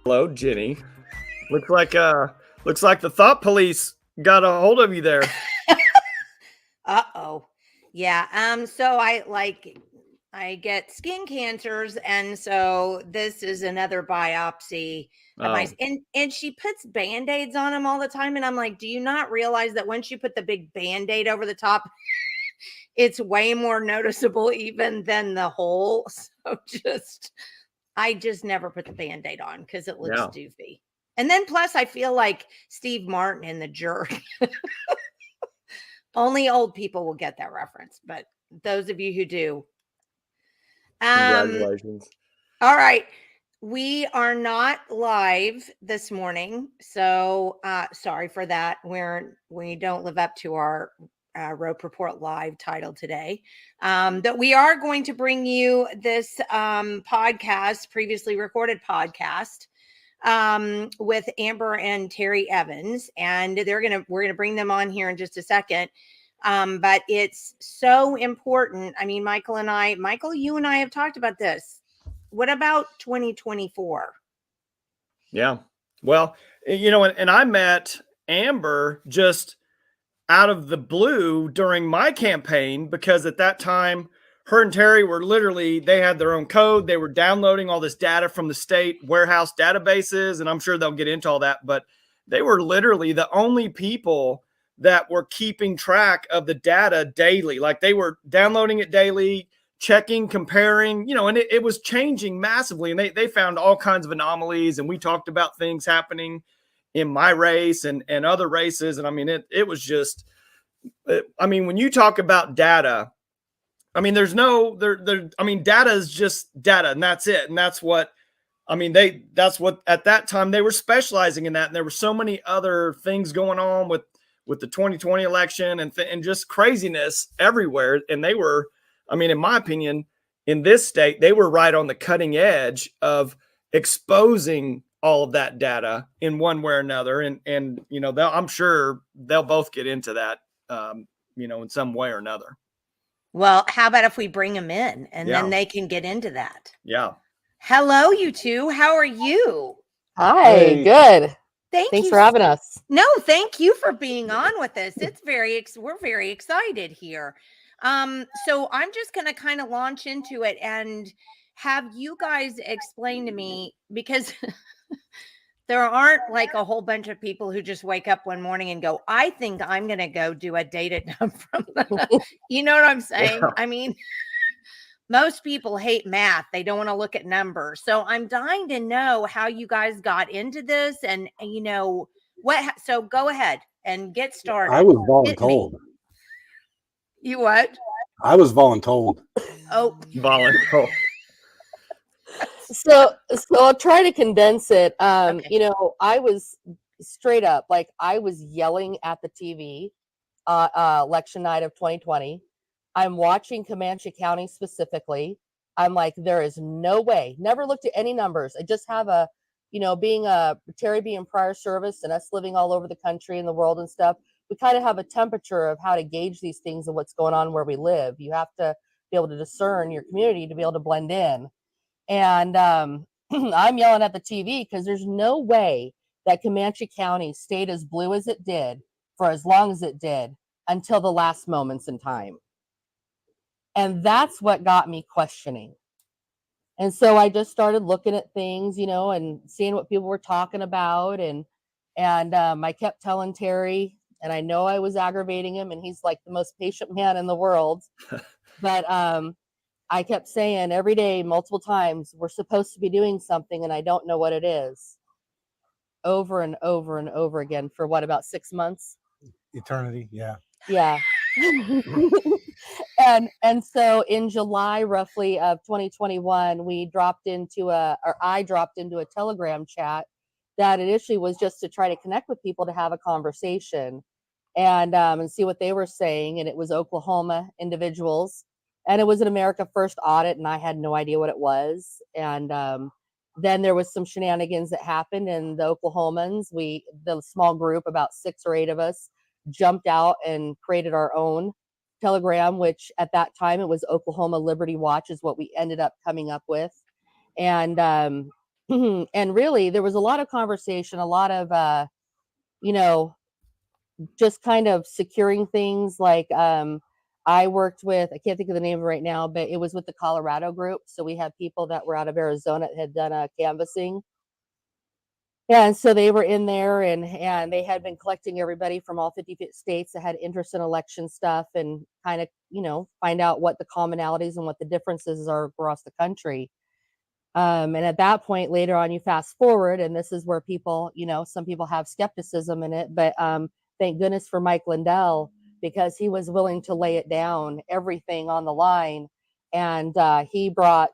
Hello, Jenny. Looks like the thought police got a hold of you there. Uh-oh. Yeah. So I get skin cancers, and so this is another biopsy of my and she puts band-aids on them all the time, and I'm like, do you not realize that once you put the big band-aid over the top, it's way more noticeable even than the hole? So I just never put the band-aid on because it looks doofy. And then plus I feel like Steve Martin in The Jerk. Only old people will get that reference, but those of you who do. Congratulations. All right. We are not live this morning, so sorry for that. We don't live up to our Rope Report Live title today. That we are going to bring you this podcast, previously recorded podcast, with Amber and Terry Evans, and we're gonna bring them on here in just a second. But it's so important. I mean, Michael, you and I have talked about this. What about 2024? Yeah. Well, and I met Amber just out of the blue during my campaign, because at that time, her and Terry were they had their own code. They were downloading all this data from the state warehouse databases, and I'm sure they'll get into all that, but they were literally the only people that were keeping track of the data daily. Like, they were downloading it daily, checking, comparing, and it was changing massively. And they found all kinds of anomalies, and we talked about things happening in my race and other races. And I mean, it was just, when you talk about data, I mean, data is just data, and that's it. And that's what, at that time they were specializing in that. And there were so many other things going on with the 2020 election and just craziness everywhere. And they were, in my opinion, in this state, they were right on the cutting edge of exposing all of that data in one way or another. And I'm sure they'll both get into that, in some way or another. Well, how about if we bring them in and then they can get into that? Yeah. Hello, you two. How are you? Hi. Hey. Good. Thanks for having us. No, thank you for being on with us. We're very excited here. So I'm just going to kind of launch into it and have you guys explain to me, because there aren't like a whole bunch of people who just wake up one morning and go, I think I'm going to go do a data dump from you know what I'm saying? Yeah. I mean, most people hate math. They don't want to look at numbers. So I'm dying to know how you guys got into this and what. So go ahead and get started. I was voluntold. You what? I was voluntold. Oh, voluntold. So I'll try to condense it. Okay. I was straight up, like, I was yelling at the TV election night of 2020. I'm watching Comanche County specifically. I'm like, there is no way. Never looked at any numbers. I just have Terry being prior service and us living all over the country and the world and stuff. We kind of have a temperature of how to gauge these things and what's going on where we live. You have to be able to discern your community to be able to blend in. And I'm yelling at the TV because there's no way that Comanche County stayed as blue as it did for as long as it did until the last moments in time. And that's what got me questioning. And so I just started looking at things, and seeing what people were talking about. And I kept telling Terry, and I know I was aggravating him, and he's like the most patient man in the world. But I kept saying every day, multiple times, we're supposed to be doing something, and I don't know what it is. Over and over and over again for about 6 months? Eternity, yeah. Yeah. And so in July, roughly of 2021, I dropped into a Telegram chat that initially was just to try to connect with people to have a conversation and see what they were saying. And it was Oklahoma individuals, and it was an America First audit, and I had no idea what it was. And then there was some shenanigans that happened, and the Oklahomans, the small group, about 6 or 8 of us, jumped out and created our own Telegram, which at that time it was Oklahoma Liberty Watch is what we ended up coming up with. And and really there was a lot of conversation, a lot of just kind of securing things. Like I worked with, I can't think of the name right now, but it was with the Colorado group. So we had people that were out of Arizona that had done a canvassing. And so they were in there, and they had been collecting everybody from all 50 states that had interest in election stuff, and kind of, find out what the commonalities and what the differences are across the country. And at that point, later on, you fast forward, and this is where people, some people have skepticism in it, but thank goodness for Mike Lindell, because he was willing to lay it down, everything on the line. And he brought,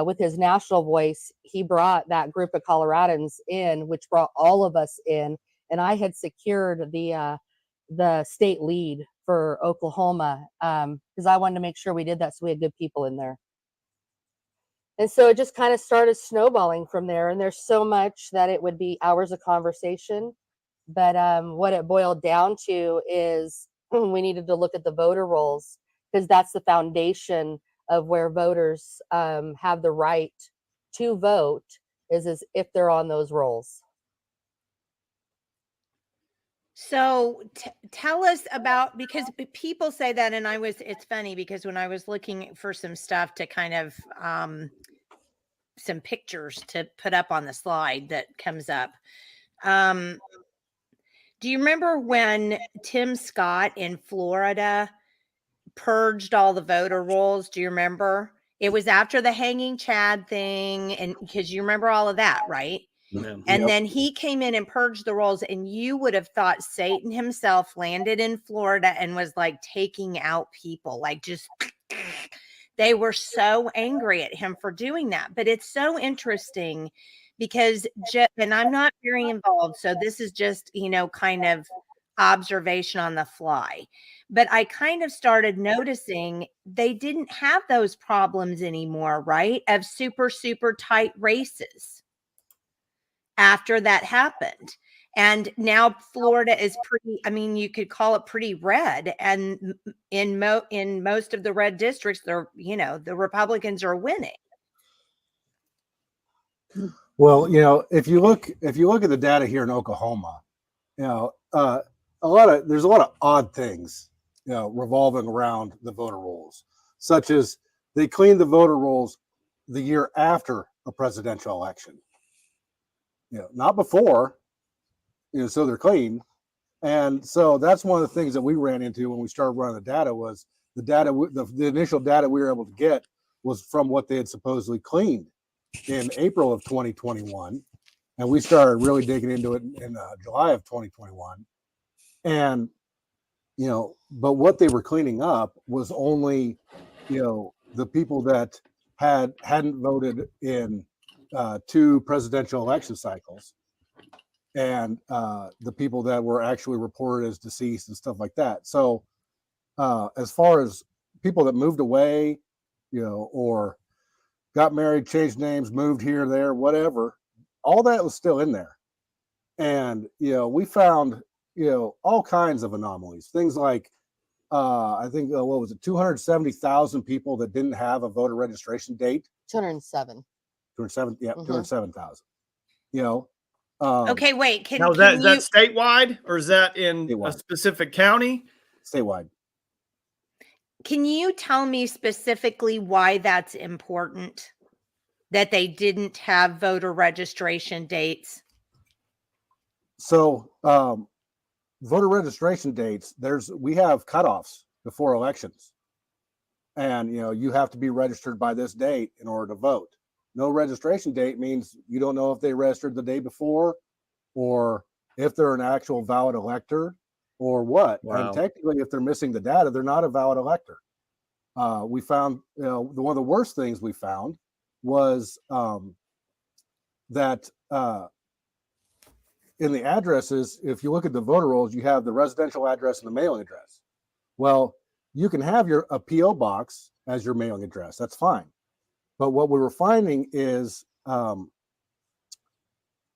with his national voice, he brought that group of Coloradans in, which brought all of us in. And I had secured the state lead for Oklahoma because I wanted to make sure we did that so we had good people in there. And so it just kind of started snowballing from there. And there's so much that it would be hours of conversation. But what it boiled down to is we needed to look at the voter rolls, because that's the foundation of where voters have the right to vote, is if they're on those rolls. So tell us about, because people say that, and it's funny because when I was looking for some stuff to kind of, some pictures to put up on the slide that comes up. Do you remember when Tim Scott in Florida purged all the voter rolls? Do you remember? It was after the hanging Chad thing, and because you remember all of that, right? Yeah. And then he came in and purged the rolls, and you would have thought Satan himself landed in Florida and was like taking out people, like just they were so angry at him for doing that. But it's so interesting because, and I'm not very involved, so this is just, kind of observation on the fly. But I kind of started noticing they didn't have those problems anymore, right? Of super, super tight races after that happened. And now Florida is pretty, you could call it pretty red. And in most of the red districts, the Republicans are winning. Well, if you look at the data here in Oklahoma, there's a lot of odd things, revolving around the voter rolls, such as they cleaned the voter rolls the year after a presidential election, not before, so they're clean. And so that's one of the things that we ran into when we started running the data. Was the data, the initial data we were able to get was from what they had supposedly cleaned in April of 2021. And we started really digging into it in July of 2021. And, but what they were cleaning up was only, the people that hadn't voted in 2 presidential election cycles, and the people that were actually reported as deceased and stuff like that. So as far as people that moved away, or got married, changed names, moved here, there, whatever, all that was still in there. And, we found, all kinds of anomalies, things like, I think, what was it, 270,000 people that didn't have a voter registration date. 207. 207, yeah, 207,000. Okay, wait. Now, is that statewide, or is that in statewide. a specific county? Statewide. Can you tell me specifically why that's important, that they didn't have voter registration dates? So, voter registration dates, we have cutoffs before elections. And, you have to be registered by this date in order to vote. No registration date means you don't know if they registered the day before, or if they're an actual valid elector, or what. Wow. And technically, if they're missing the data, they're not a valid elector. We found, one of the worst things we found was that in the addresses, if you look at the voter rolls, you have the residential address and the mailing address. Well, you can have a PO box as your mailing address. That's fine. But what we were finding is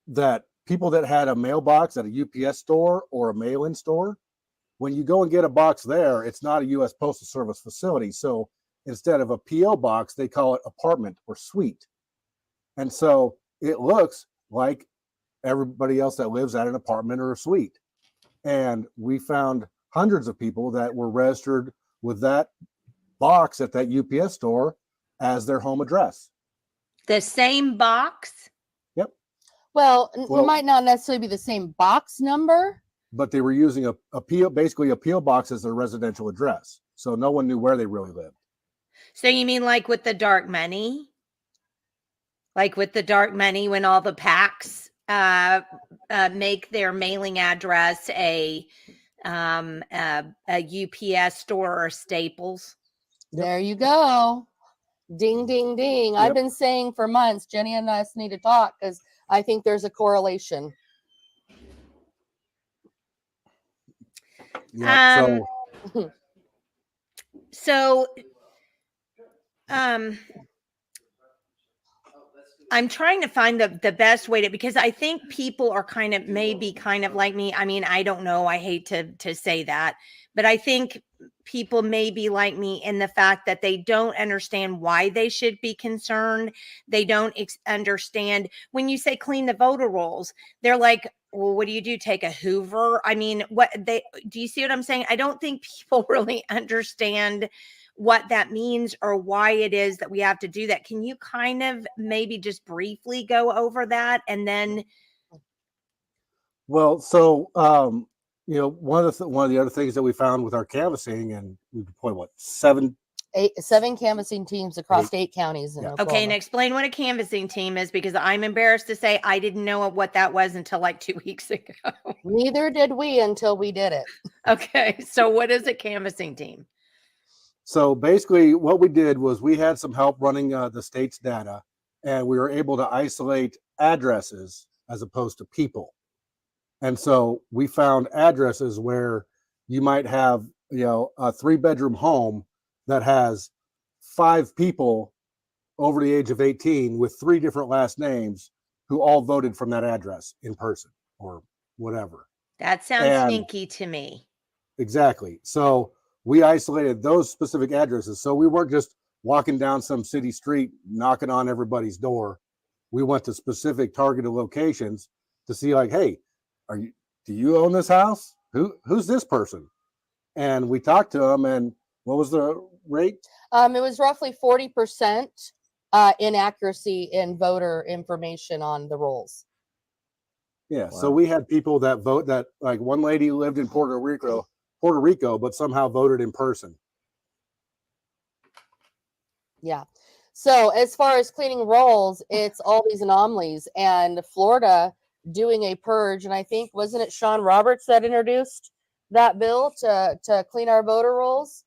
that people that had a mailbox at a UPS store or a mail-in store, when you go and get a box there, it's not a U.S. Postal Service facility. So instead of a PO box, they call it apartment or suite. And so it looks like everybody else that lives at an apartment or a suite. And we found hundreds of people that were registered with that box at that UPS store as their home address. The same box? Yep. Well, it might not necessarily be the same box number, but they were using basically a PO box as their residential address. So no one knew where they really lived. So you mean like with the dark money? Like with the dark money, when all the PACs make their mailing address a UPS store or Staples? Yep. There you go. Ding, ding, ding. Yep. I've been saying for months, Jenny and us need to talk because I think there's a correlation. Yeah. I'm trying to find the best way because I think people are maybe kind of like me. I mean, I don't know. I hate to say that, but I think people may be like me in the fact that they don't understand why they should be concerned. They don't understand when you say clean the voter rolls, they're like, well, what do you do? Take a Hoover? I mean, do you see what I'm saying? I don't think people really understand what that means or why it is that we have to do that. Can you kind of maybe just briefly go over that? And then, well, so one of the other things that we found with our canvassing, and we deployed seven canvassing teams across 8 counties. Yeah. Okay, and explain what a canvassing team is, because I'm embarrassed to say I didn't know what that was until like 2 weeks ago. Neither did we until we did it. Okay, so what is a canvassing team? So basically what we did was we had some help running the state's data, and we were able to isolate addresses as opposed to people. And so we found addresses where you might have, a 3-bedroom home that has 5 people over the age of 18 with 3 different last names who all voted from that address in person or whatever. That sounds sneaky to me. Exactly. So we isolated those specific addresses. So we weren't just walking down some city street, knocking on everybody's door. We went to specific targeted locations to see, like, hey, do you own this house? Who's this person? And we talked to them, and what was the rate? It was roughly 40% inaccuracy in voter information on the rolls. Yeah. Wow. So we had people that vote that, like, one lady lived in Puerto Rico, but somehow voted in person. Yeah. So as far as cleaning rolls, it's all these anomalies, and Florida doing a purge. And I think, wasn't it Sean Roberts that introduced that bill to clean our voter rolls?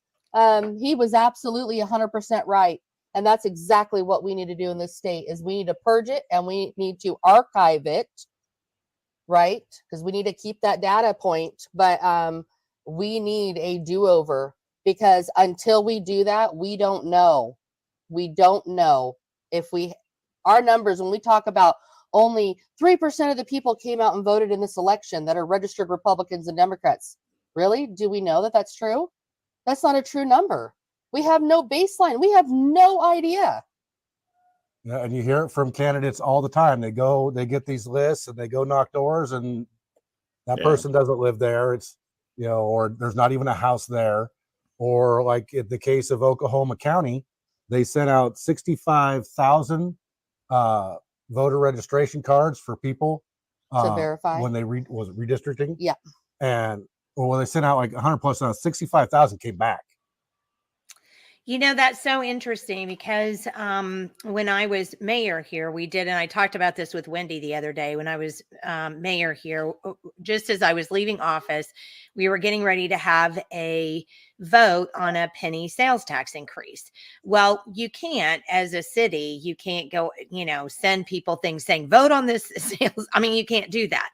He was absolutely 100% right. And that's exactly what we need to do in this state is we need to purge it, and we need to archive it, right? Because we need to keep that data point. But we need a do-over, because until we do that, we don't know. We don't know if our numbers, when we talk about only 3% of the people came out and voted in this election that are registered Republicans and Democrats. Really? Do we know that that's true? That's not a true number. We have no baseline. We have no idea. Yeah, and you hear it from candidates all the time. They get these lists and they go knock doors, and that person doesn't live there. It's, or there's not even a house there. Or like in the case of Oklahoma County, they sent out 65,000 voter registration cards for people to verify when they was it redistricting. Yeah. And when they sent out like 100 plus, 65,000 came back. You know, that's so interesting because when I was mayor here, we did, and I talked about this with Wendy the other day. When I was mayor here, just as I was leaving office, we were getting ready to have a vote on a penny sales tax increase. Well, you can't, as a city, you can't go, send people things saying vote on this sales. I mean, you can't do that.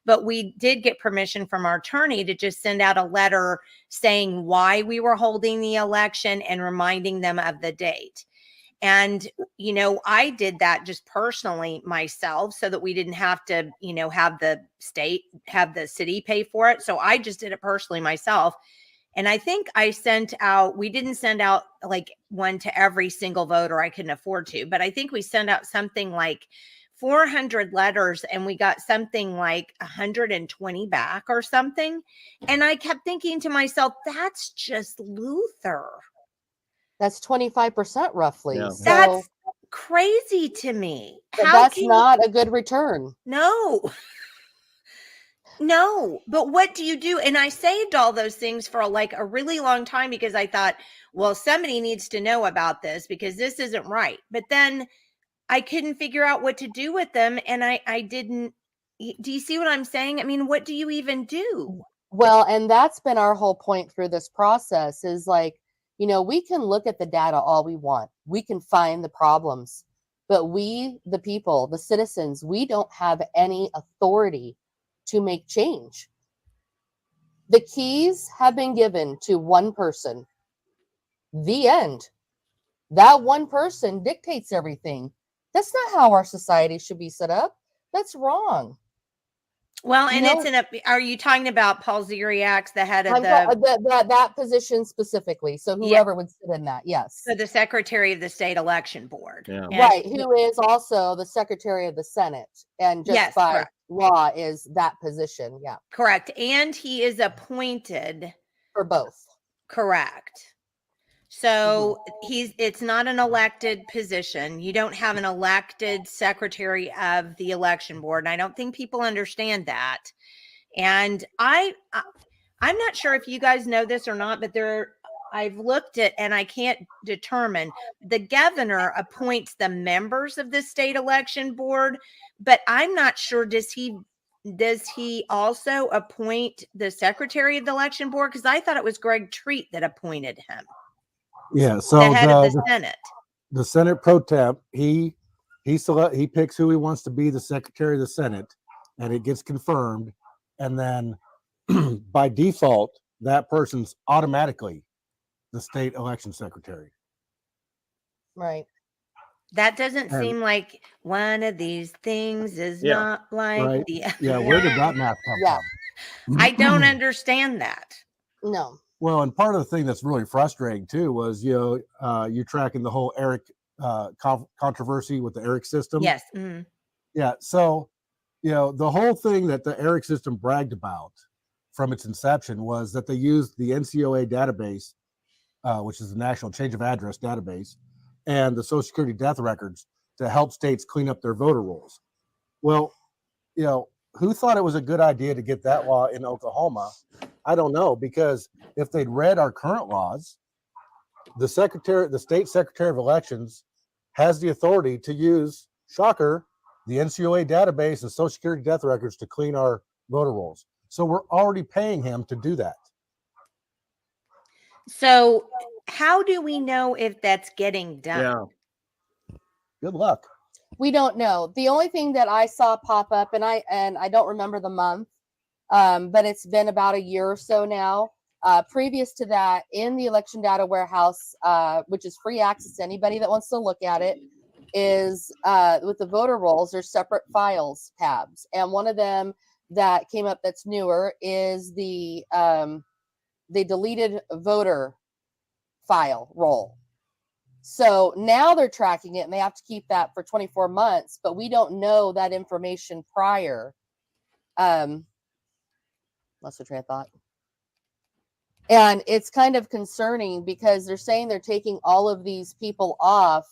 But we did get permission from our attorney to just send out a letter saying why we were holding the election and reminding them of the date. And, I did that just personally myself so that we didn't have to, have the city pay for it. So I just did it personally myself. And I think we didn't send out like one to every single voter. I couldn't afford to, but I think we sent out something like 400 letters and we got something like 120 back or something. And I kept thinking to myself, that's just Luther. That's 25% roughly. Yeah. So That's crazy to me. that's not a good return. No. No, but what do you do? And I saved all those things for like a really long time because I thought, well, somebody needs to know about this because this isn't right. But then I couldn't figure out what to do with them. And I didn't. Do you see what I'm saying? I mean, what do you even do? Well, and that's been our whole point through this process is like, we can look at the data all we want. We can find the problems, but we, the people, the citizens, we don't have any authority to make change. The keys have been given to one person. The end. That one person dictates everything. That's not how our society should be set up. That's wrong. Well, and are you talking about Paul Ziriak's, the head of that position specifically? So whoever would sit in that, yes. So the secretary of the state election board, right? Who is also the secretary of the Senate, and just by correct. law is that position. Yeah, correct. And he is appointed for both. Correct. So it's not an elected position. You don't have an elected secretary of the election board. And I don't think people understand that. And I'm not sure if you guys know this or not, but I've looked at, and I can't determine, the governor appoints the members of the state election board, but I'm not sure, does he also appoint the secretary of the election board? Because I thought it was Greg Treat that appointed him. Yeah, so the head of the Senate. The Senate pro temp, he picks who he wants to be the secretary of the Senate, and it gets confirmed, and then by default, that person's automatically the state election secretary. Right. That doesn't seem like one of these things is not like the other. Yeah, where did that math come from? I don't understand that. No. Well, and part of the thing that's really frustrating too was, you're tracking the whole Eric controversy with the Eric system. Yes. Mm-hmm. Yeah. So, the whole thing that the Eric system bragged about from its inception was that they used the NCOA database, which is the National Change of Address database, and the Social Security death records to help states clean up their voter rolls. Well, who thought it was a good idea to get that law in Oklahoma? I don't know, because if they'd read our current laws, the state secretary of elections has the authority to use, shocker, the NCOA database and Social Security death records to clean our voter rolls. So we're already paying him to do that. So how do we know if that's getting done? Yeah. Good luck. We don't know. The only thing that I saw pop up, and I don't remember the month, but it's been about a year or so now. Previous to that, in the election data warehouse, which is free access to anybody that wants to look at it, is with the voter rolls, there's separate files tabs. And one of them that came up that's newer is the deleted voter file roll. So now they're tracking it and they have to keep that for 24 months, but we don't know that information prior. Lost the train of thought. And it's kind of concerning because they're saying they're taking all of these people off.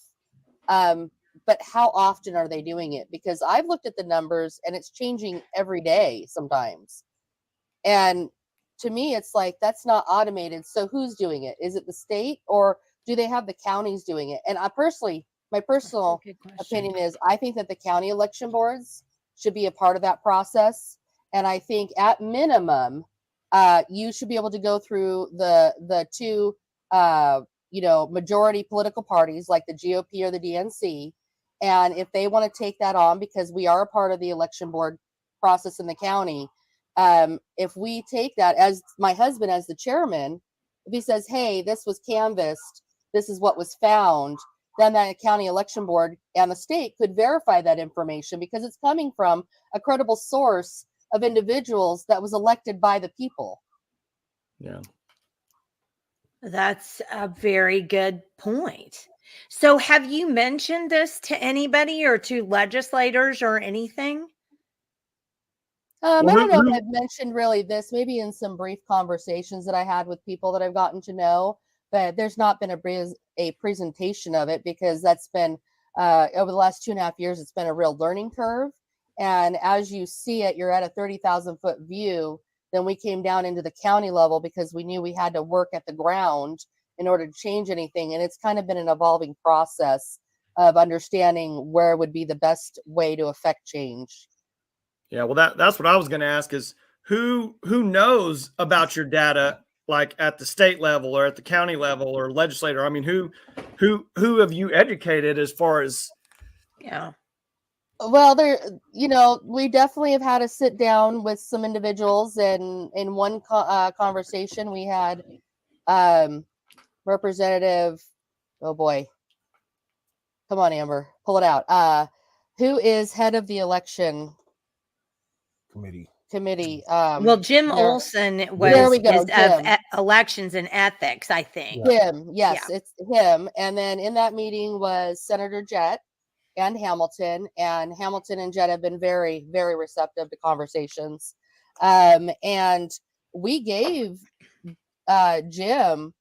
But how often are they doing it? Because I've looked at the numbers and it's changing every day sometimes. And to me, it's like, that's not automated. So who's doing it? Is it the state, or do they have the counties doing it? And I personally, my personal opinion is I think that the county election boards should be a part of that process. And I think at minimum, you should be able to go through the two, majority political parties like the GOP or the DNC. And if they want to take that on, because we are a part of the election board process in the county, if we take that, as my husband as the chairman, if he says, hey, this was canvassed, this is what was found, then that county election board and the state could verify that information because it's coming from a credible source of individuals that was elected by the people. Yeah. That's a very good point. So have you mentioned this to anybody or to legislators or anything? I don't know if I've mentioned really this, maybe in some brief conversations that I had with people that I've gotten to know, but there's not been a presentation of it because that's been, over the last 2.5 years, it's been a real learning curve. And as you see it, you're at a 30,000 foot view. Then we came down into the county level because we knew we had to work at the ground in order to change anything. And it's kind of been an evolving process of understanding where would be the best way to affect change. Yeah, well, that's what I was going to ask is who knows about your data, like at the state level or at the county level or legislator? I mean, who have you educated as far as? Yeah. Well, we definitely have had to sit down with some individuals, and in one conversation we had Representative, oh boy, come on, Amber, pull it out. Who is head of the election committee? Well, Jim Olson was there we go, of elections and ethics, I think. Him, yes, yeah. It's him. And then in that meeting was Senator Jett and Hamilton and Jett have been very, very receptive to conversations. And we gave Jim,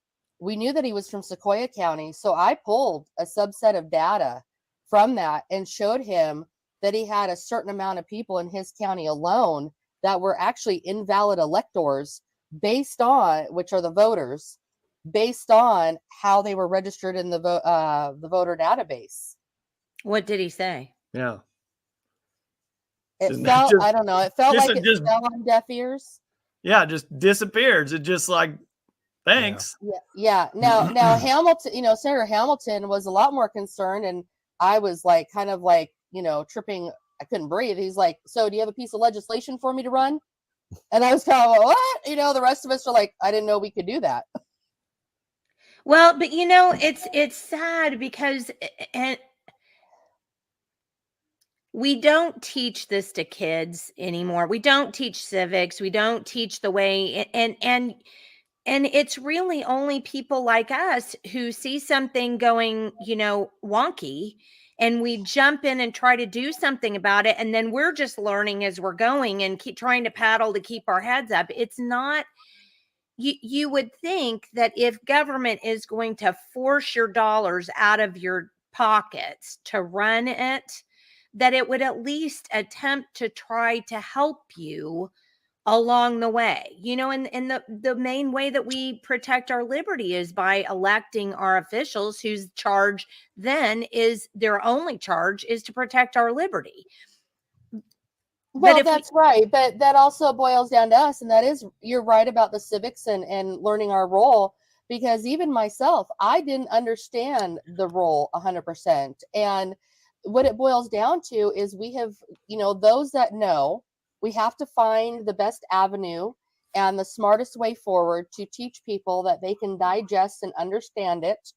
we knew that he was from Sequoyah County, so I pulled a subset of data from that and showed him that he had a certain amount of people in his county alone that were actually invalid electors based on, which are the voters, based on how they were registered in the voter database. What did he say? Yeah. It felt, I don't know, it felt like it fell on deaf ears. Yeah, just disappears. It just like, thanks. Yeah. Now Hamilton, Senator Hamilton was a lot more concerned, and I was like, kind of like, tripping. I couldn't breathe. He's like, so do you have a piece of legislation for me to run? And I was kind of like, what? The rest of us are like, I didn't know we could do that. Well, but it's sad because we don't teach this to kids anymore. We don't teach civics. We don't teach the way, and it's really only people like us who see something going, wonky, and we jump in and try to do something about it. And then we're just learning as we're going and keep trying to paddle to keep our heads up. It's not, you would think that if government is going to force your dollars out of your pockets to run it, that it would at least attempt to try to help you along the way, and the main way that we protect our liberty is by electing our officials whose charge then is their only charge is to protect our liberty. Well, that's right. But that also boils down to us. And that is, you're right about the civics and learning our role, because even myself, I didn't understand the role 100%. And what it boils down to is we have, those that know, we have to find the best avenue and the smartest way forward to teach people that they can digest and understand it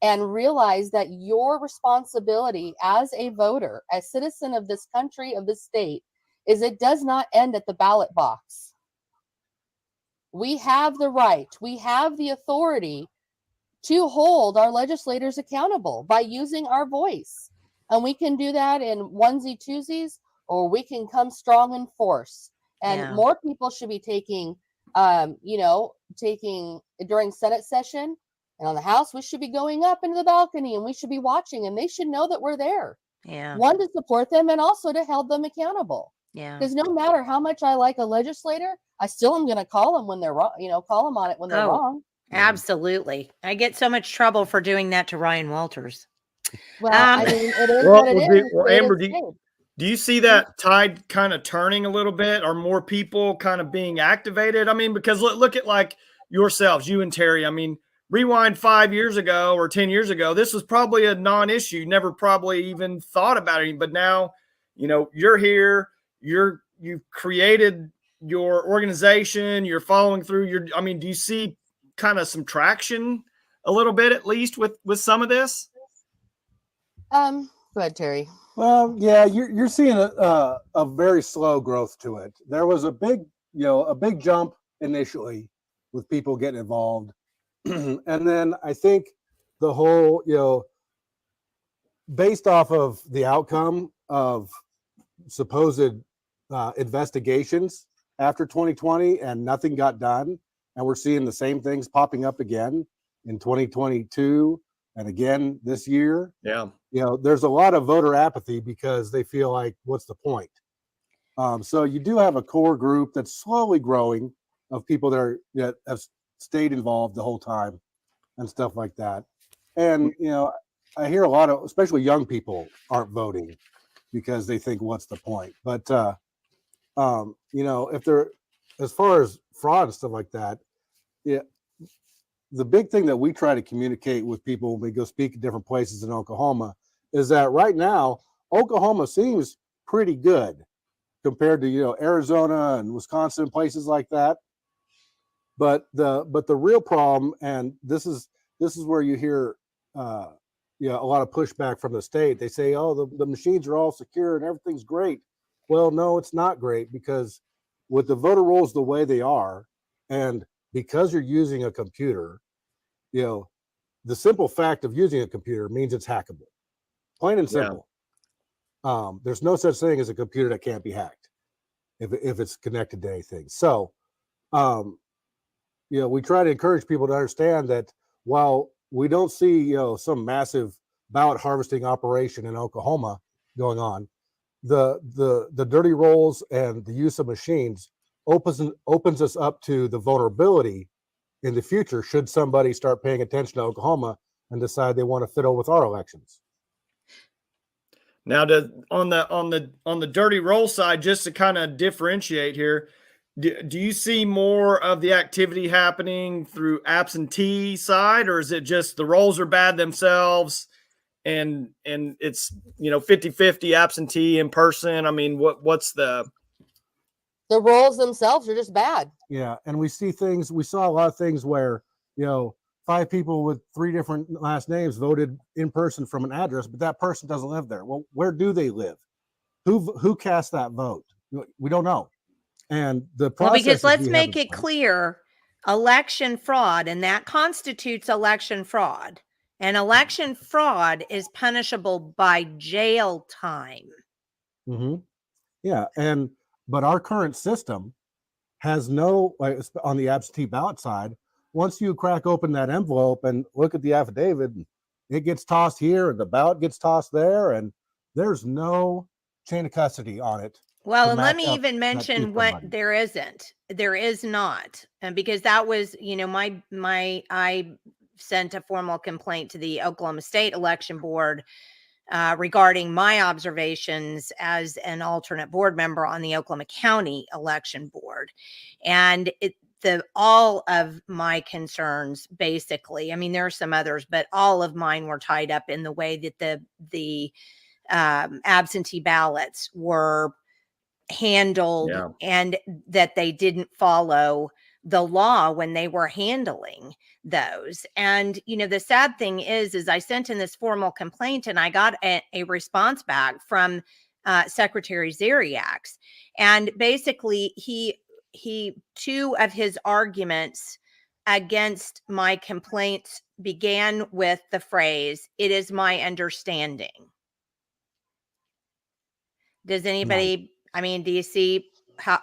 and realize that your responsibility as a voter, as citizen of this country, of this state, is it does not end at the ballot box. We have the right, we have the authority to hold our legislators accountable by using our voice. And we can do that in onesie twosies, or we can come strong in force. And more people should be taking during Senate session, and on the House, we should be going up into the balcony and we should be watching, and they should know that we're there. Yeah. One, to support them, and also to hold them accountable. Yeah. Because no matter how much I like a legislator, I still am going to call them when they're wrong, call them on it when they're wrong. Absolutely. I get so much trouble for doing that to Ryan Walters. Well, I Um, mean, it is Well, what it well, is. State Amber, is state. do you see that tide kind of turning a little bit? Are more people kind of being activated? I mean, because look at like yourselves, you and Terry. I mean, rewind 5 years ago or 10 years ago, this was probably a non-issue. Never probably even thought about it. But now, you're here. You've created your organization. You're following through. I mean, do you see kind of some traction a little bit, at least with some of this? Go ahead, Terry. Well, yeah, you're seeing a very slow growth to it. There was a big jump initially with people getting involved, and then I think the whole based off of the outcome of supposed investigations after 2020, and nothing got done, and we're seeing the same things popping up again in 2022 and again this year. Yeah. There's a lot of voter apathy because they feel like, what's the point? So you do have a core group that's slowly growing of people that have stayed involved the whole time and stuff like that. And, I hear a lot of, especially young people aren't voting because they think, what's the point? But, if they're, as far as fraud and stuff like that, yeah, the big thing that we try to communicate with people when we go speak at different places in Oklahoma is that right now, Oklahoma seems pretty good compared to, Arizona and Wisconsin, places like that. But the real problem, and this is where you hear, a lot of pushback from the state. They say, oh, the machines are all secure and everything's great. Well, no, it's not great, because with the voter rolls the way they are, and because you're using a computer, the simple fact of using a computer means it's hackable. Plain and simple. Yeah. There's no such thing as a computer that can't be hacked if it's connected to anything. So, we try to encourage people to understand that while we don't see, some massive ballot harvesting operation in Oklahoma going on, the dirty rolls and the use of machines opens us up to the vulnerability in the future should somebody start paying attention to Oklahoma and decide they want to fiddle with our elections. Now, on the dirty roll side, just to kind of differentiate here, do you see more of the activity happening through absentee side, or is it just the rolls are bad themselves and it's 50-50 absentee in person? I mean, what's the rolls themselves are just bad. Yeah, and we saw a lot of things where 5 people with 3 different last names voted in person from an address, but that person doesn't live there. Well, where do they live? Who cast that vote? We don't know. And the process, because let's make it clear, election fraud, and that constitutes election fraud. And election fraud is punishable by jail time. Mm-hmm. Yeah, but our current system has no, like, on the absentee ballot side, once you crack open that envelope and look at the affidavit, it gets tossed here and the ballot gets tossed there, and there's no chain of custody on it. Well, and let me even mention what there is not. And because that was, I sent a formal complaint to the Oklahoma State Election Board regarding my observations as an alternate board member on the Oklahoma County Election Board. And all of my concerns, basically, I mean, there are some others, but all of mine were tied up in the way that the absentee ballots were handled, and that they didn't follow the law when they were handling those. And the sad thing is I sent in this formal complaint and I got a response back from Secretary Zeriax, and basically he 2 of his arguments against my complaints began with the phrase, "It is my understanding." Does anybody, I mean, do you see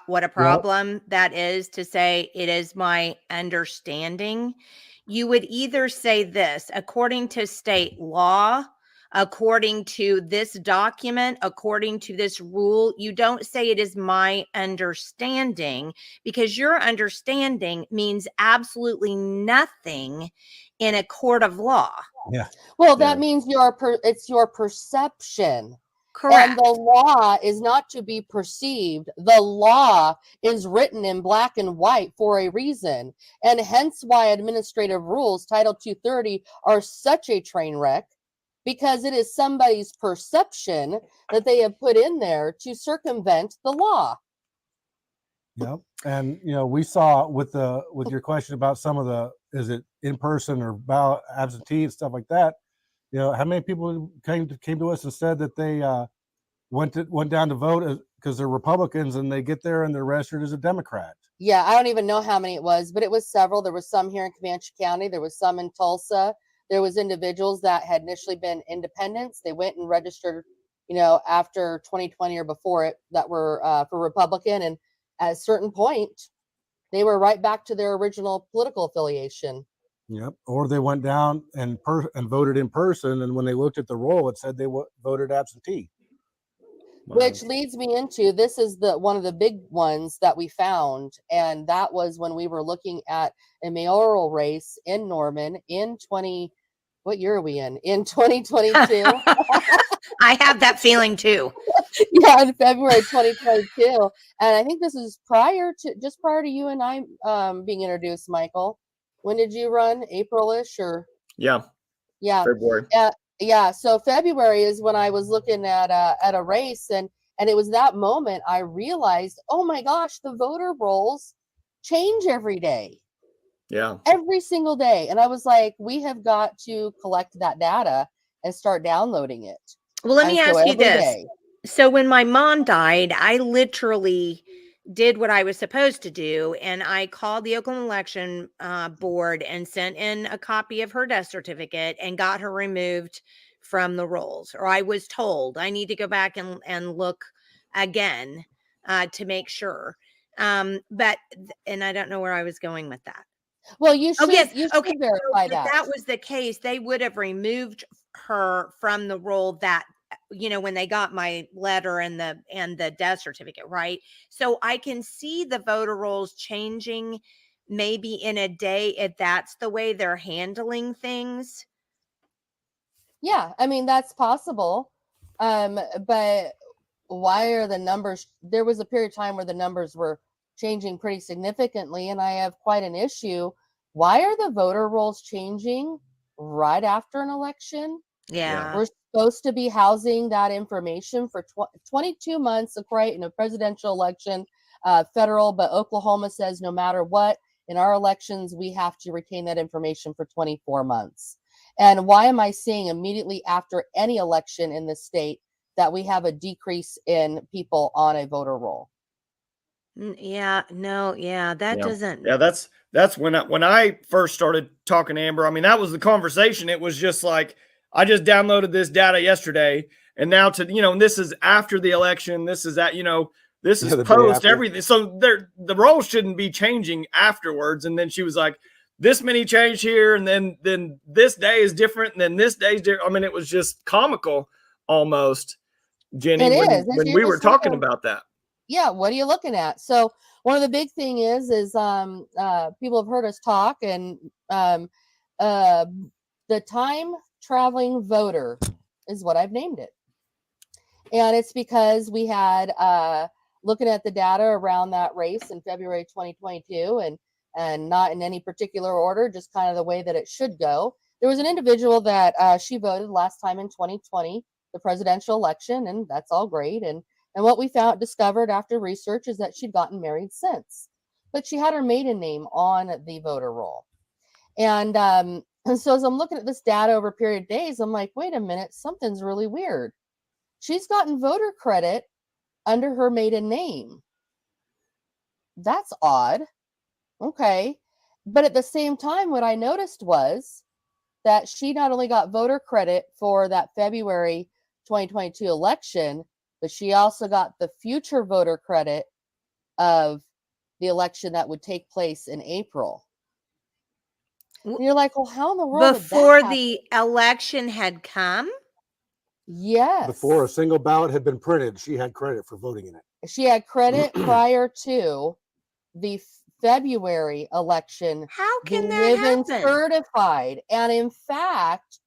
what a problem that is to say, "It is my understanding"? You would either say this, according to state law, according to this document, according to this rule. You don't say it is my understanding, because your understanding means absolutely nothing in a court of law. Yeah. Well, that Yeah. means it's your perception. Correct. And the law is not to be perceived. The law is written in black and white for a reason. And hence why administrative rules, Title 230, are such a train wreck, because it is somebody's perception that they have put in there to circumvent the law. Yep. And we saw with your question about some of the, is it in person or ballot absentee and stuff like that, how many people came to us and said that they went down to vote because they're Republicans, and they get there and they're registered as a Democrat. Yeah, I don't even know how many it was, but it was several. There was some here in Comanche County. There was some in Tulsa. There was individuals that had initially been independents. They went and registered, after 2020 or before it, that were for Republican. And at a certain point, they were right back to their original political affiliation. Yep. Or they went down and voted in person, and when they looked at the roll, it said they voted absentee. Which leads me into, this is one of the big ones that we found, and that was when we were looking at a mayoral race in Norman what year are we in? In 2022. I have that feeling too. Yeah, in February 2022. And I think this is just prior to you and I being introduced, Michael. When did you run? April-ish or? Yeah. February. Yeah. So February is when I was looking at a race, and it was that moment I realized, oh my gosh, the voter rolls change every day. Yeah. Every single day. And I was like, we have got to collect that data and start downloading it. Well, let me ask you this. Day. So when my mom died, I literally did what I was supposed to do, and I called the Oklahoma Election Board and sent in a copy of her death certificate and got her removed from the rolls. Or I was told I need to go back and look again to make sure. But I don't know where I was going with that. Well, you should, yes. you should Okay. verify So if that was the case, they would have removed her from the roll that, when they got my letter and the death certificate, right? So I can see the voter rolls changing maybe in a day if that's the way they're handling things. Yeah, I mean, that's possible. But why are the numbers? There was a period of time where the numbers were changing pretty significantly, and I have quite an issue. Why are the voter rolls changing right after an election? Yeah. We're supposed to be housing that information for 22 months, right, in a presidential election, federal, but Oklahoma says no matter what, in our elections, we have to retain that information for 24 months. And why am I seeing immediately after any election in the state that we have a decrease in people on a voter roll? Yeah, no, yeah, that doesn't. Yeah, that's when I first started talking to Amber. I mean, that was the conversation. It was just like, I just downloaded this data yesterday, and now and this is after the election. This is this is post everything. So the roles shouldn't be changing afterwards. And then she was like, this many changed here, and then this day is different, and then this day is different. I mean, it was just comical almost, Jenny, when we were talking about that. Yeah, what are you looking at? So one of the big thing is people have heard us talk, and the time traveling voter is what I've named it. And it's because we had looking at the data around that race in February 2022, and not in any particular order, just kind of the way that it should go. There was an individual that she voted last time in 2020, the presidential election, and that's all great. And what we discovered after research is that she'd gotten married since, but she had her maiden name on the voter roll. And so as I'm looking at this data over a period of days, I'm like, wait a minute, something's really weird. She's gotten voter credit under her maiden name. That's odd. Okay. But at the same time, what I noticed was that she not only got voter credit for that February 2022 election, but she also got the future voter credit of the election that would take place in April. And you're like, well, how in the world before the election had come? Yes. Before a single ballot had been printed, she had credit for voting in it. She had credit prior to the February election How can being that even happen? certified. And in fact,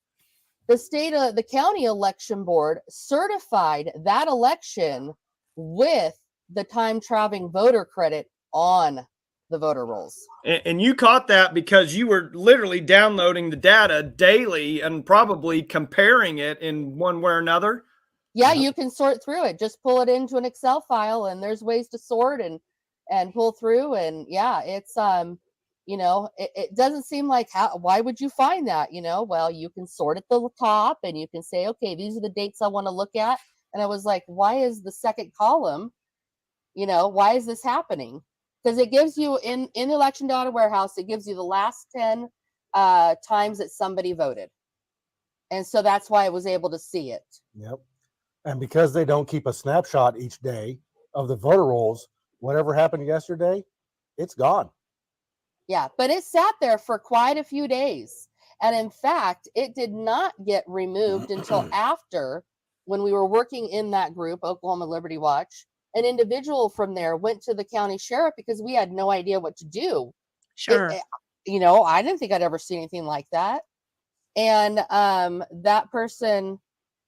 the county election board certified that election with the time traveling voter credit on the voter rolls. And you caught that because you were literally downloading the data daily and probably comparing it in one way or another. Yeah, you can sort through it. Just pull it into an Excel file, and there's ways to sort and pull through. And yeah, it's it doesn't seem like why would you find that? Well, you can sort at the top and you can say, okay, these are the dates I want to look at. And I was like, why is the second column, why is this happening? Because it gives you in the election data warehouse, it gives you the last 10 times that somebody voted. And so that's why I was able to see it. Yep. And because they don't keep a snapshot each day of the voter rolls, whatever happened yesterday, it's gone. Yeah, but it sat there for quite a few days. And in fact, it did not get removed until after, when we were working in that group, Oklahoma Liberty Watch, an individual from there went to the county sheriff because we had no idea what to do. Sure. I didn't think I'd ever seen anything like that. And that person,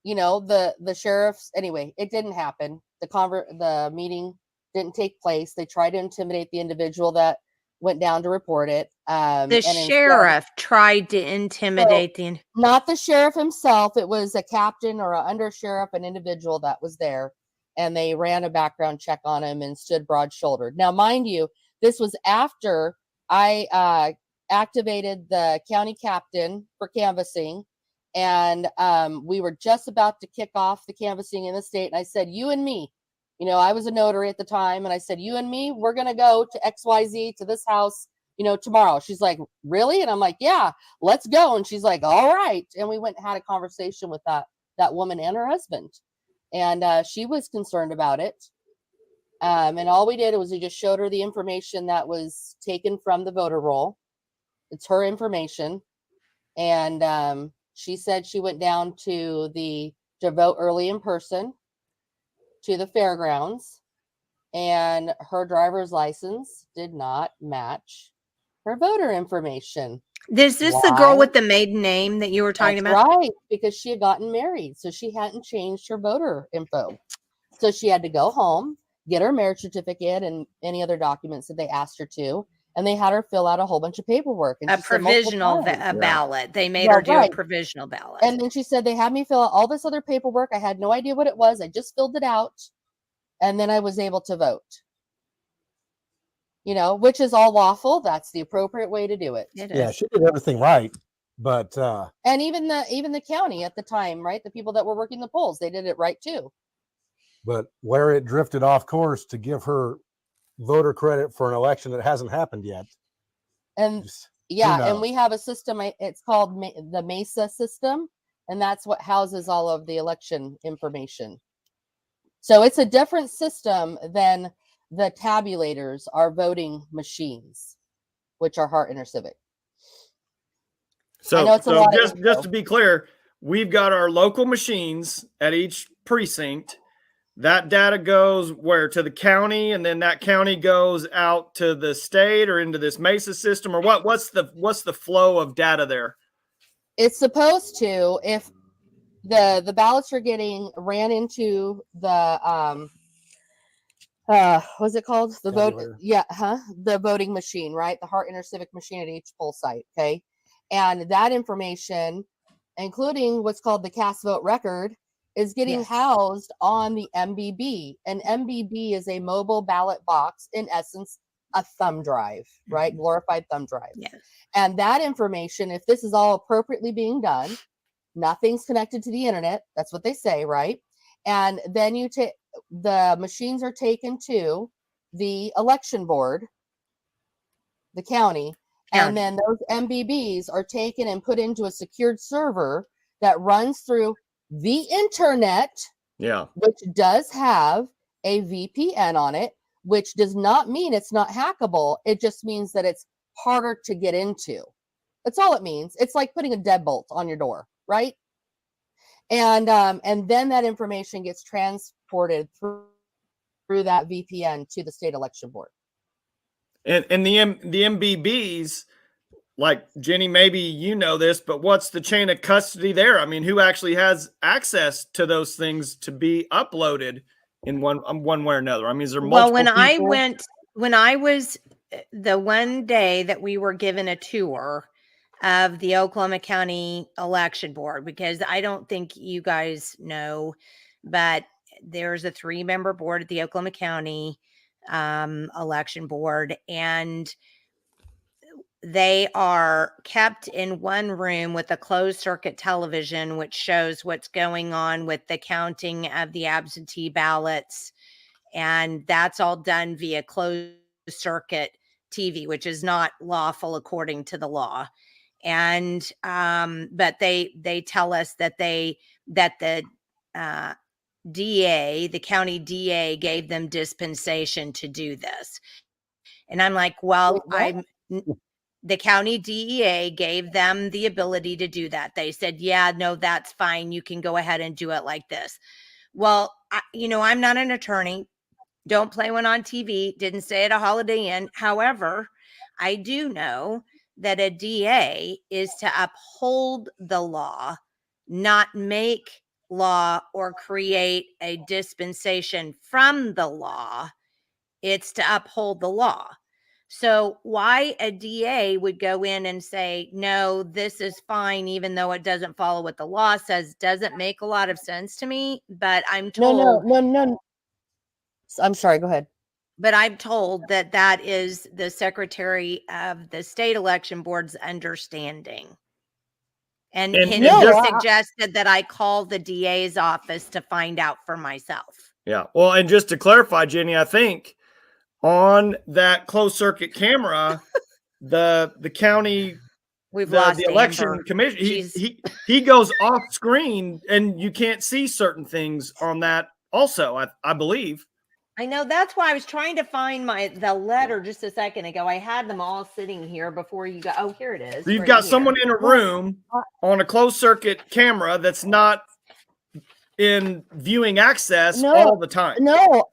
the sheriffs, anyway, it didn't happen. The meeting didn't take place. They tried to intimidate the individual that went down to report it. The sheriff tried to intimidate not the sheriff himself. It was a captain or an undersheriff, an individual that was there, and they ran a background check on him and stood broad-shouldered. Now, mind you, this was after I activated the county captain for canvassing, and we were just about to kick off the canvassing in the state. And I said, you and me, I was a notary at the time, and I said, you and me, we're going to go to XYZ, to this house, tomorrow. She's like, really? And I'm like, yeah, let's go. And she's like, all right. And we went and had a conversation with that woman and her husband. And she was concerned about it. And all we did was we just showed her the information that was taken from the voter roll. It's her information. And she said she went down to vote early in person to the fairgrounds, and her driver's license did not match her voter information. Is this the girl with the maiden name that you were talking about? Right, because she had gotten married, so she hadn't changed her voter info. So she had to go home, get her marriage certificate and any other documents that they asked her to, and they had her fill out a whole bunch of paperwork. And a provisional ballot. They made her do a provisional ballot. And then she said, they had me fill out all this other paperwork. I had no idea what it was. I just filled it out. And then I was able to vote. Which is all lawful. That's the appropriate way to do it. Yeah, she did everything right. But and even the county at the time, right? The people that were working the polls, they did it right too. But where it drifted off course to give her voter credit for an election that hasn't happened yet. And and we have a system, it's called the MESA system, and that's what houses all of the election information. So it's a different system than the tabulators, our voting machines, which are Hart InterCivic. So just to be clear, we've got our local machines at each precinct. That data goes where? To the county, and then that county goes out to the state or into this MESA system, or what? What's the flow of data there? It's supposed to, if the ballots are getting ran into the what's it called? The vote, the voting machine, right? The Hart InterCivic machine at each poll site. Okay, and that information, including what's called the cast vote record, is getting housed on the MBB. And MBB is a mobile ballot box, in essence, a thumb drive, right? Glorified thumb drive. Yes. And that information, if this is all appropriately being done, nothing's connected to the internet. That's what they say, right? And then the machines are taken to the election board, the county, and then those MBBs are taken and put into a secured server that runs through the internet, which does have a VPN on it, which does not mean it's not hackable. It just means that it's harder to get into. That's all it means. It's like putting a deadbolt on your door, right? and then that information gets transported through that VPN to the state election board. And the MBBs, like Jenny, maybe you know this, but what's the chain of custody there? I mean, who actually has access to those things to be uploaded in one way or another? I mean, is there multiple people? When I was the one day that we were given a tour of the Oklahoma County Election Board, because I don't think you guys know, but there's a 3-member board at the Oklahoma County Election Board, and they are kept in one room with a closed circuit television, which shows what's going on with the counting of the absentee ballots. And that's all done via closed circuit TV, which is not lawful according to the law. And but they tell us that the DA, the county DA, gave them dispensation to do this. And I'm like, well, the county DEA gave them the ability to do that. They said, yeah, no, that's fine. You can go ahead and do it like this. Well, I'm not an attorney. Don't play one on TV. Didn't stay at a Holiday Inn. However, I do know that a DA is to uphold the law, not make law or create a dispensation from the law. It's to uphold the law. So why a DA would go in and say, no, this is fine, even though it doesn't follow what the law says, doesn't make a lot of sense to me. But I'm told. No. I'm sorry, go ahead. But I'm told that that is the Secretary of the State Election Board's understanding. And he suggested that I call the DA's office to find out for myself. Yeah. Well, and just to clarify, Jenny, I think on that closed circuit camera, the county, the election commission, he goes off screen and you can't see certain things on that also, I believe. I know, that's why I was trying to find the letter just a second ago. I had them all sitting here before you got. Oh, here it is. So you've got someone in a room on a closed circuit camera that's not in viewing access all the time. No,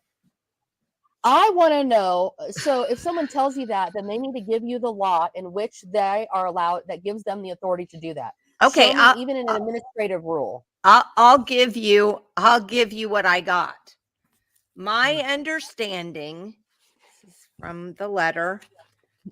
I want to know. So if someone tells you that, then they need to give you the law in which they are allowed, that gives them the authority to do that. Okay, even in an administrative rule. I'll give you what I got. My understanding, this is from the letter,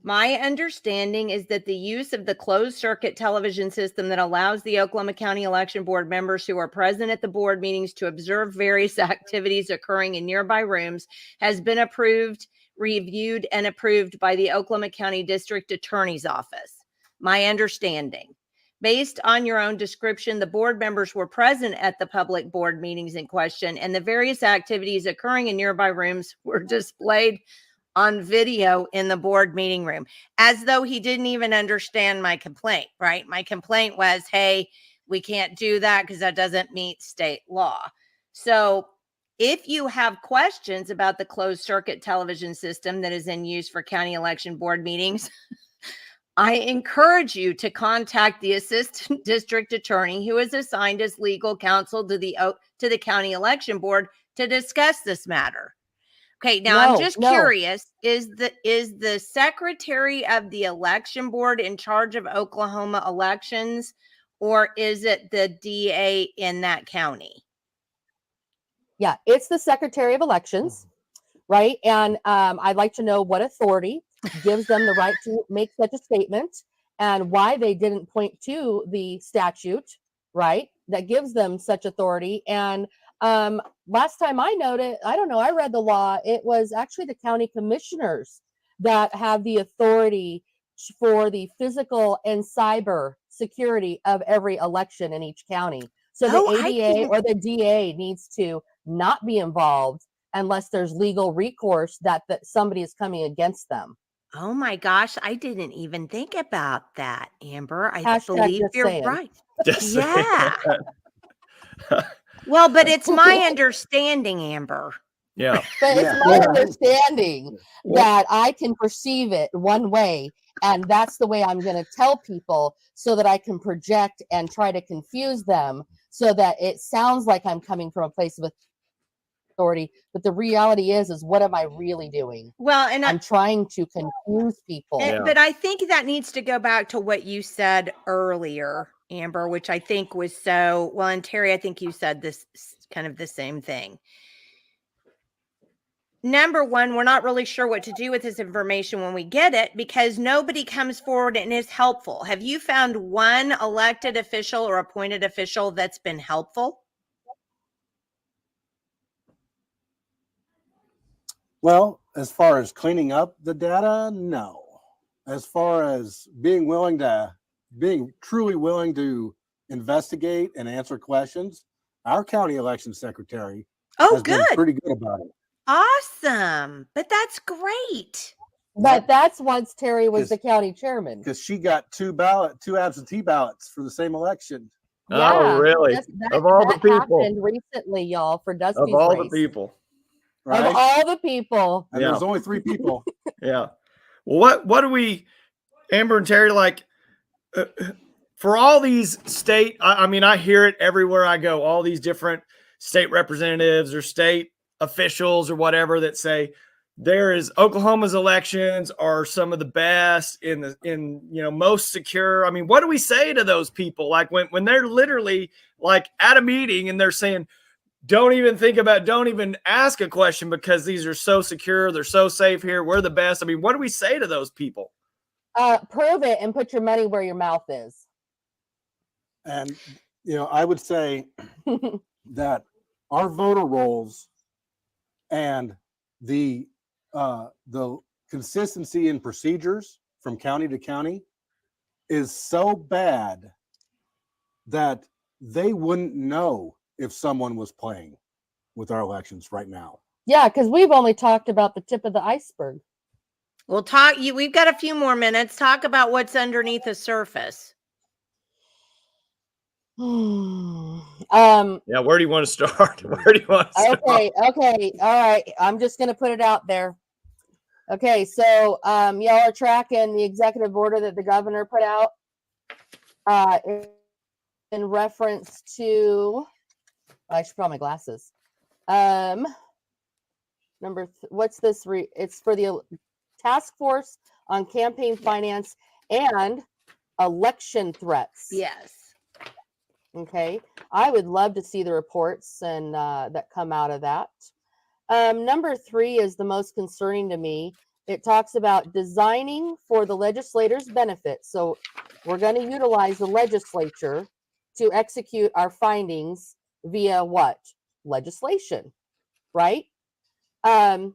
my understanding is that the use of the closed circuit television system that allows the Oklahoma County Election Board members who are present at the board meetings to observe various activities occurring in nearby rooms has been approved, reviewed, and approved by the Oklahoma County District Attorney's Office. My understanding. Based on your own description, the board members were present at the public board meetings in question, and the various activities occurring in nearby rooms were displayed on video in the board meeting room, as though he didn't even understand my complaint, right? My complaint was, hey, we can't do that because that doesn't meet state law. So if you have questions about the closed circuit television system that is in use for county election board meetings, I encourage you to contact the assistant district attorney who is assigned as legal counsel to the county election board to discuss this matter. Okay, now I'm just curious, is the secretary of the election board in charge of Oklahoma elections, or is it the DA in that county? Yeah, it's the secretary of elections, right? And I'd like to know what authority gives them the right to make such a statement and why they didn't point to the statute, right, that gives them such authority. And last time I noted, I don't know, I read the law, it was actually the county commissioners that have the authority for the physical and cyber security of every election in each county. So the ADA or the DA needs to not be involved unless there's legal recourse that somebody is coming against them. Oh my gosh, I didn't even think about that, Amber. I believe you're right. Yeah. Well, but it's my understanding, Amber. Yeah. But it's my understanding that I can perceive it one way, and that's the way I'm going to tell people so that I can project and try to confuse them so that it sounds like I'm coming from a place of authority, but the reality is what am I really doing? Well, and I'm trying to confuse people. but I think that needs to go back to what you said earlier, Amber, which I think was so well. And Terry, I think you said this kind of the same thing. Number one, we're not really sure what to do with this information when we get it because nobody comes forward and is helpful. Have you found one elected official or appointed official that's been helpful? Well, as far as cleaning up the data, no. As far as being truly willing to investigate and answer questions, our county election secretary has been pretty good about it. Awesome. But that's great. But that's once Terry was the county chairman. Because she got two absentee ballots for the same election. Yeah, oh, really? Of all the people. Happened recently, y'all, for Dusty's Of all race. the people. Right? Of all the people. And there's only 3 people. Yeah. Well, what do we, Amber and Terry, like, for all these state, I mean, I hear it everywhere I go, all these different state representatives or state officials or whatever that say Oklahoma's elections are some of the best in most secure. I mean, what do we say to those people? Like when they're literally like at a meeting and they're saying, don't even ask a question because these are so secure. They're so safe here. We're the best. I mean, what do we say to those people? Prove it and put your money where your mouth is. And, I would say that our voter rolls and the consistency in procedures from county to county is so bad that they wouldn't know if someone was playing with our elections right now. Yeah, because we've only talked about the tip of the iceberg. We'll we've got a few more minutes. Talk about what's underneath the surface. Yeah, where do you want to start? Okay, all right. I'm just gonna put it out there. Okay, so y'all are tracking the executive order that the governor put out in reference to I should put on my glasses. What's this? It's for the task force on campaign finance and election threats. Yes. Okay, I would love to see the reports and that come out of that. Number 3 is the most concerning to me. It talks about designing for the legislator's benefit. So we're going to utilize the legislature to execute our findings via what? Legislation, right? In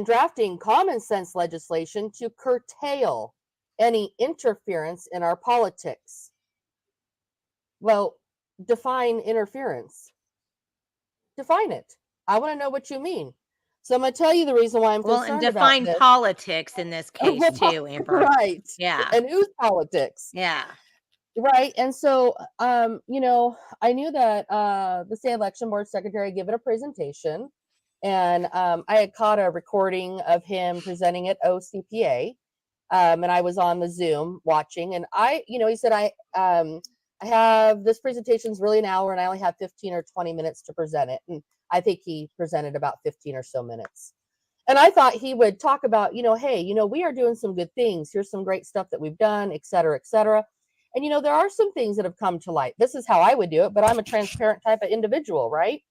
drafting common sense legislation to curtail any interference in our politics. Well, define interference. Define it. I want to know what you mean. So I'm going to tell you the reason why I'm concerned about this. Well, and define politics in this case too, Amber. Right. Yeah. And whose politics? Yeah. Right. And so, I knew that the state election board secretary gave it a presentation, and I had caught a recording of him presenting at OCPA, and I was on the Zoom watching, and he said, I have this presentation is really an hour, and I only have 15 or 20 minutes to present it. And I think he presented about 15 or so minutes. And I thought he would talk about, hey, we are doing some good things. Here's some great stuff that we've done, et cetera, et cetera. And, there are some things that have come to light. This is how I would do it, but I'm a transparent type of individual, right?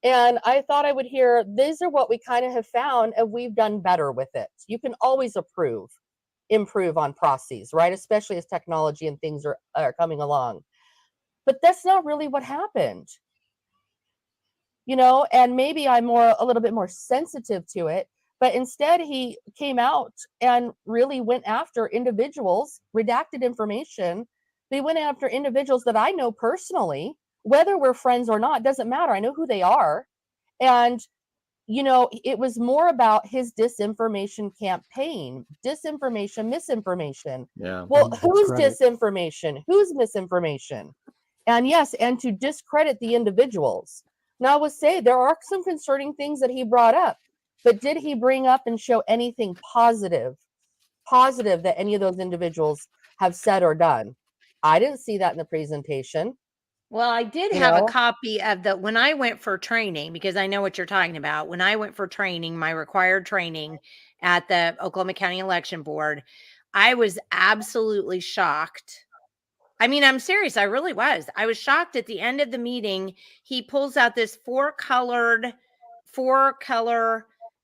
And I thought I would hear, these are what we kind of have found, and we've done better with it. You can always improve on processes, right? Especially as technology and things are coming along. But that's not really what happened. And maybe I'm a little bit more sensitive to it, but instead he came out and really went after individuals, redacted information. They went after individuals that I know personally, whether we're friends or not, doesn't matter. I know who they are. And, it was more about his disinformation campaign, misinformation. Yeah. Well, who's disinformation? Who's misinformation? And yes, and to discredit the individuals. Now, I would say there are some concerning things that he brought up, but did he bring up and show anything positive that any of those individuals have said or done? I didn't see that in the presentation. Well, I did You have a know? copy of when I went for training, because I know what you're talking about. When I went for training, my required training at the Oklahoma County Election Board, I was absolutely shocked. I mean, I'm serious. I really was. I was shocked at the end of the meeting. He pulls out this four color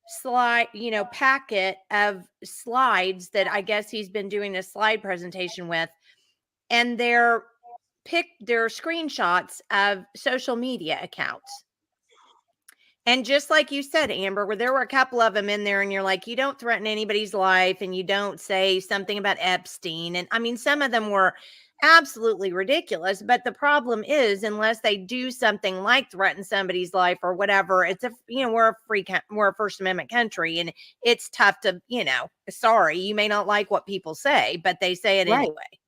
slide, packet of slides that I guess he's been doing a slide presentation with. And they're screenshots of social media accounts. And just like you said, Amber, where there were a couple of them in there, and you're like, you don't threaten anybody's life, and you don't say something about Epstein. And I mean, some of them were absolutely ridiculous. But the problem is, unless they do something like threaten somebody's life or whatever, it's we're a First Amendment country, and it's tough to, sorry, you may not like what people say, but they say it Right. anyway.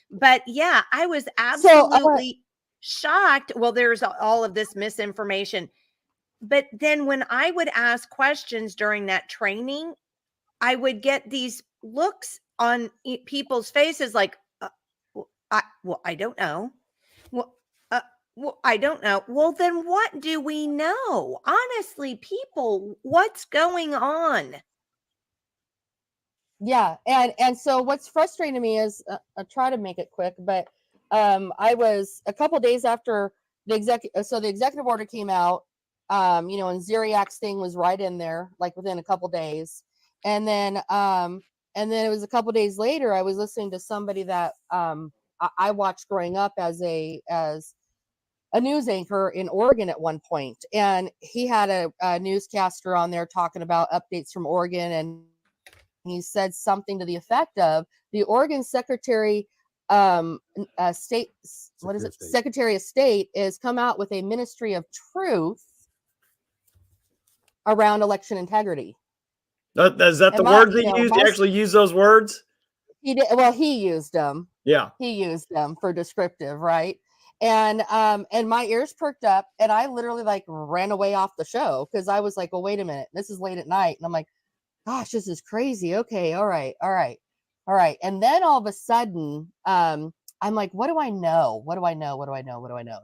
But yeah, I was So, absolutely shocked. Well, there's all of this misinformation. But then when I would ask questions during that training, I would get these looks on people's faces like, I don't know. Well, I don't know. Well, then what do we know? Honestly, people, what's going on? yeah. And so what's frustrating to me is, I'll try to make it quick, but I was a couple days after the executive order came out, and Zeriak's thing was right in there, like within a couple days. And then it was a couple days later, I was listening to somebody that I watched growing up as a news anchor in Oregon at one point, and he had a newscaster on there talking about updates from Oregon, and he said something to the effect of the Oregon Secretary State, what is it? Secretary of State is come out with a ministry of truth around election integrity. Is that the words he used? He actually used those words? He did. Well, he used them. Yeah. He used them for descriptive, right? And my ears perked up, and I literally like ran away off the show because I was like, well, wait a minute, this is late at night. And I'm like, gosh, this is crazy. Okay, all right. And then all of a sudden, I'm like, what do I know?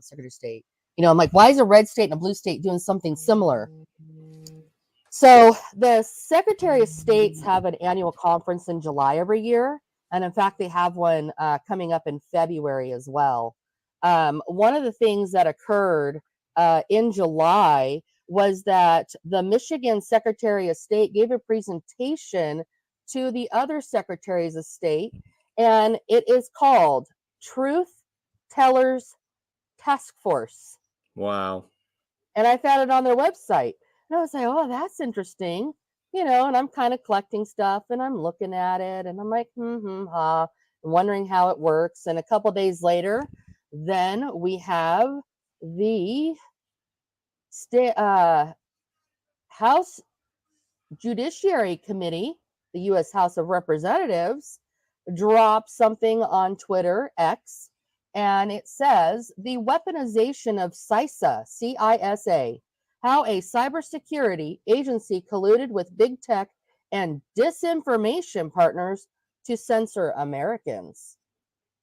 Secretary of State. I'm like, why is a red state and a blue state doing something similar? So the Secretary of States have an annual conference in July every year. And in fact, they have one coming up in February as well. One of the things that occurred in July was that the Michigan Secretary of State gave a presentation to the other secretaries of state, and it is called Truth Tellers Task Force. Wow. And I found it on their website. And I was like, oh, that's interesting. And I'm kind of collecting stuff, and I'm looking at it, and I'm like, wondering how it works. And a couple days later, then we have the House Judiciary Committee, the U.S. House of Representatives, dropped something on Twitter, X, and it says the weaponization of CISA, C-I-S-A, how a cybersecurity agency colluded with big tech and disinformation partners to censor Americans.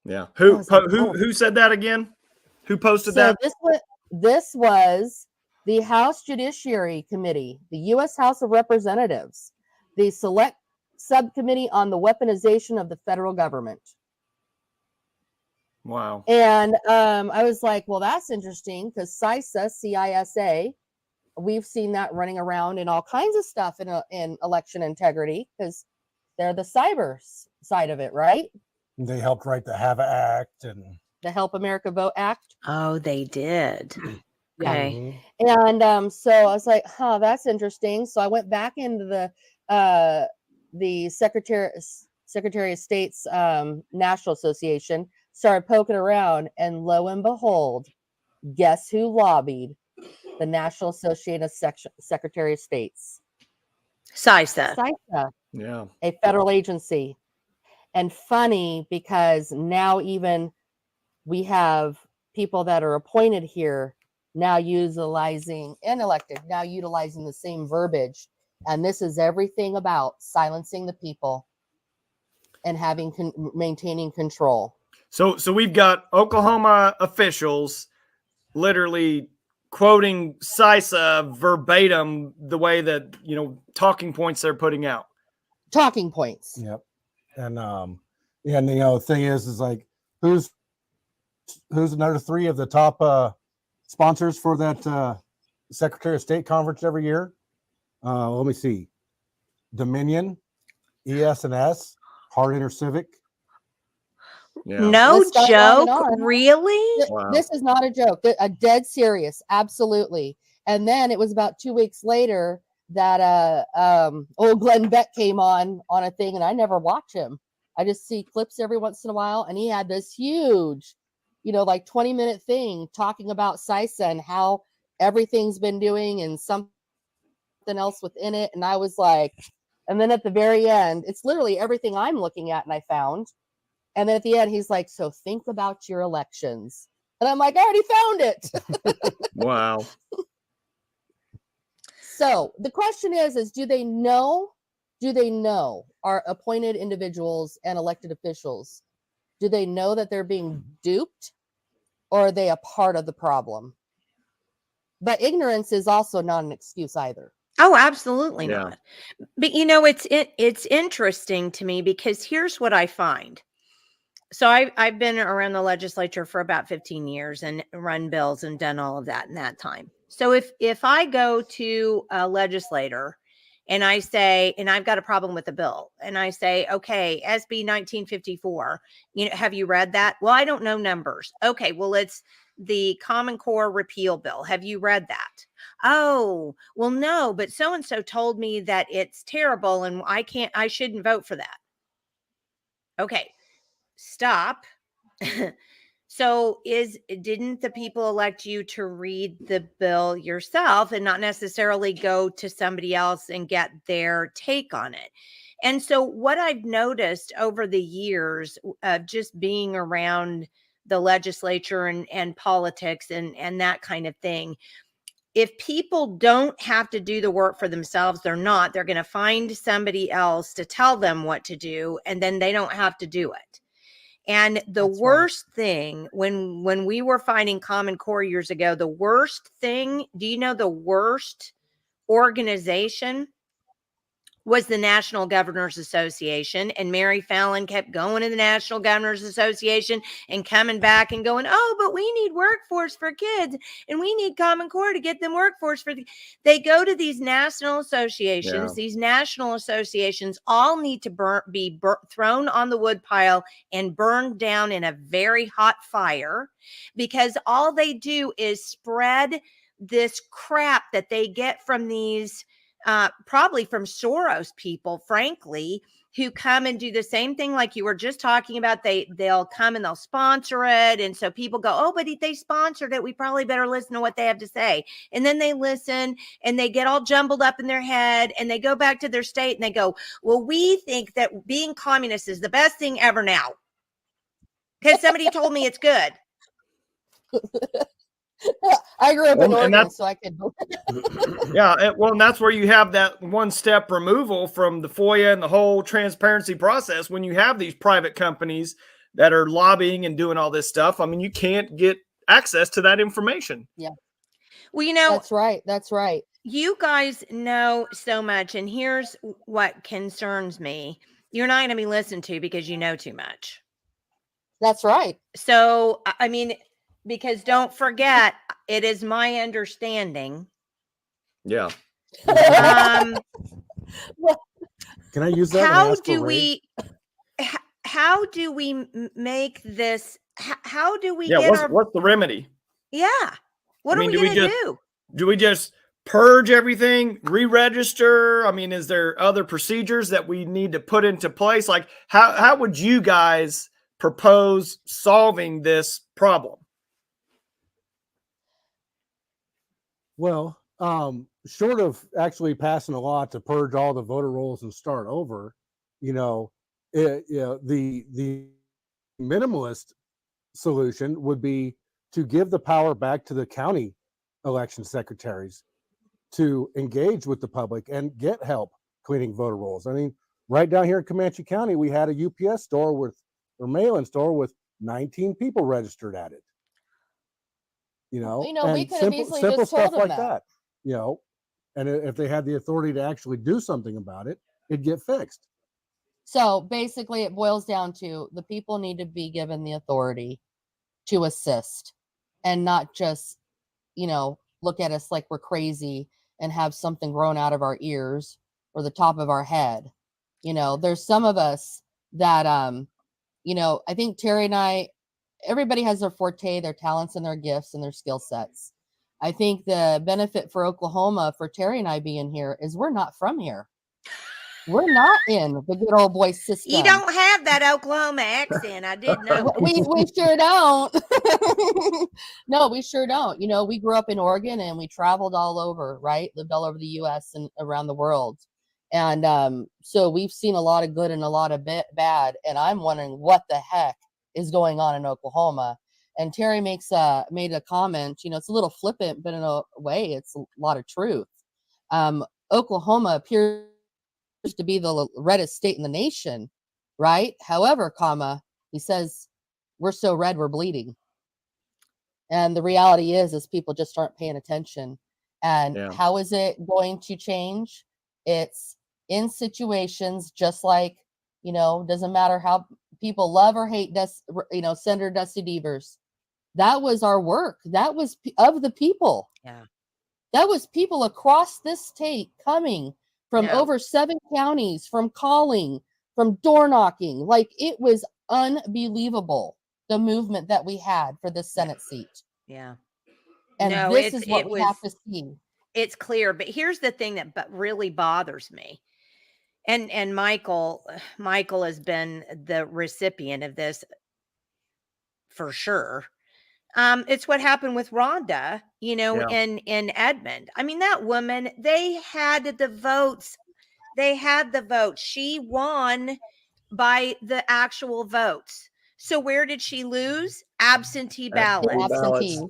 Yeah. Who said that again? Who posted that? This was the House Judiciary Committee, the U.S. House of Representatives, the Select Subcommittee on the Weaponization of the Federal Government. Wow. And I was like, well, that's interesting because CISA, C-I-S-A, we've seen that running around in all kinds of stuff in election integrity because they're the cyber side of it, right? They helped write the HAVA Act and the Help America Vote Act. Oh, they did. Okay. And so I was like, that's interesting. So I went back into the Secretary of State's National Association, started poking around, and lo and behold, guess who lobbied the National Association of Secretary of States? CISA. Yeah. A federal agency. And funny because now even we have people that are appointed here now utilizing the same verbiage. And this is everything about silencing the people and maintaining control. So we've got Oklahoma officials literally quoting CISA verbatim the way that, talking points they're putting out. Talking points. Yep. And the thing is like who's another 3 of the top sponsors for that Secretary of State conference every year? Let me see. Dominion, ES&S, Hard Intercivic. Yeah. No List goes on and joke, on. really? Wow. This is not a joke. A dead serious, absolutely. And then it was about 2 weeks later that old Glenn Beck came on a thing, and I never watch him. I just see clips every once in a while, and he had this huge, like 20-minute thing talking about CISA and how everything's been doing and something else within it. And I was like, and then at the very end, it's literally everything I'm looking at and I found. And then at the end, he's like, so think about your elections. And I'm like, I already found it. Wow. So the question is do they know our appointed individuals and elected officials? Do they know that they're being duped, or are they a part of the problem? But ignorance is also not an excuse either. Oh, absolutely Yeah. not. But it's interesting to me because here's what I find. So I've been around the legislature for about 15 years and run bills and done all of that in that time. So if I go to a legislator and I say, and I've got a problem with the bill, and I say, okay, SB 1954, have you read that? Well, I don't know numbers. Okay, well, it's the Common Core repeal bill. Have you read that? Oh, well, no, but so-and-so told me that it's terrible and I shouldn't vote for that. Okay. Stop. So didn't the people elect you to read the bill yourself and not necessarily go to somebody else and get their take on it? And so what I've noticed over the years of just being around the legislature and politics and that kind of thing, if people don't have to do the work for themselves, they're going to find somebody else to tell them what to do, and then they don't have to do it. And the That's worst thing when we were fighting Common Core years ago, the worst thing, do you know the worst organization was the National Governors Association? And Mary Fallon kept going to the National Governors Association and coming back and going, oh, but we need workforce for kids and we need Common Core to get them workforce for they go to these national associations. Yeah. These national associations all need to be thrown on the wood pile and burned down in a very hot fire, because all they do is spread this crap that they get from these probably from Soros people, frankly, who come and do the same thing like you were just talking about. They'll come and they'll sponsor it. And so people go, oh, but they sponsored it, we probably better listen to what they have to say. And then they listen and they get all jumbled up in their head and they go back to their state and they go, well, we think that being communist is the best thing ever now because somebody told me it's good. I grew up in And Oregon, that's- so I could. Yeah, and that's where you have that one-step removal from the FOIA and the whole transparency process. When you have these private companies that are lobbying and doing all this stuff, I mean, you can't get access to that information. Yeah. Well, That's right. That's right. You guys know so much, and here's what concerns me. You're not going to be listened to because you know too much. That's right. So, I mean, because don't forget, it is my understanding. Yeah. Can I use that? How do we make this? How do we get what's the remedy? Yeah. What are we going to do? Do we just purge everything, re-register? I mean, is there other procedures that we need to put into place? Like, how would you guys propose solving this problem? Well, short of actually passing a law to purge all the voter rolls and start over, the minimalist solution would be to give the power back to the county election secretaries to engage with the public and get help cleaning voter rolls. I mean, right down here in Comanche County, we had a UPS store or mail-in store with 19 people registered at it. You know, we and could have easily simple just told stuff them like that. You know, and if they had the authority to actually do something about it, it'd get fixed. So basically, it boils down to the people need to be given the authority to assist and not just, look at us like we're crazy and have something grown out of our ears or the top of our head. There's some of us that, I think Terry and I, everybody has their forte, their talents and their gifts and their skill sets. I think the benefit for Oklahoma, for Terry and I being here, is we're not from here. We're not in the good old boy system. You don't have that Oklahoma accent. I did know. We sure don't. No, we sure don't. We grew up in Oregon and we traveled all over, right? Lived all over the U.S. and around the world. And so we've seen a lot of good and a lot of bad. And I'm wondering what the heck is going on in Oklahoma. And Terry made a comment, it's a little flippant, but in a way, it's a lot of truth. Oklahoma appears to be the reddest state in the nation, right? However, he says, we're so red, we're bleeding. And the reality is people just aren't paying attention. And how is it going to change? It's in situations just like, doesn't matter how people love or hate Senator Dusty Devers. That was our work. That was of the people. Yeah. That was people across this state coming from over 7 counties, from calling, from door knocking. Like, it was unbelievable, the movement that we had for this Senate seat. Yeah. And this is what we have to see. It's clear. But here's the thing that really bothers me. And Michael has been the recipient of this for sure. It's what happened with Rhonda, in Edmond. I mean, that woman, they had the votes. She won by the actual votes. So where did she lose? Absentee ballots. Absentee.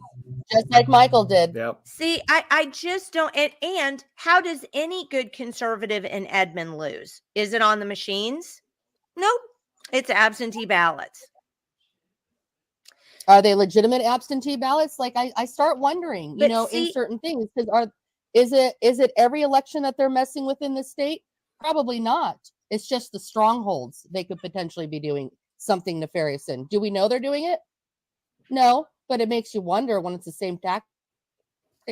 Just like Michael did. Yep. See, I just don't. And how does any good conservative in Edmond lose? Is it on the machines? Nope. It's absentee ballots. Are they legitimate absentee ballots? Like, I start wondering, in certain things, because is it every election that they're messing with in the state? Probably not. It's just the strongholds they could potentially be doing something nefarious in. Do we know they're doing it? No, but it makes you wonder when it's the same tactic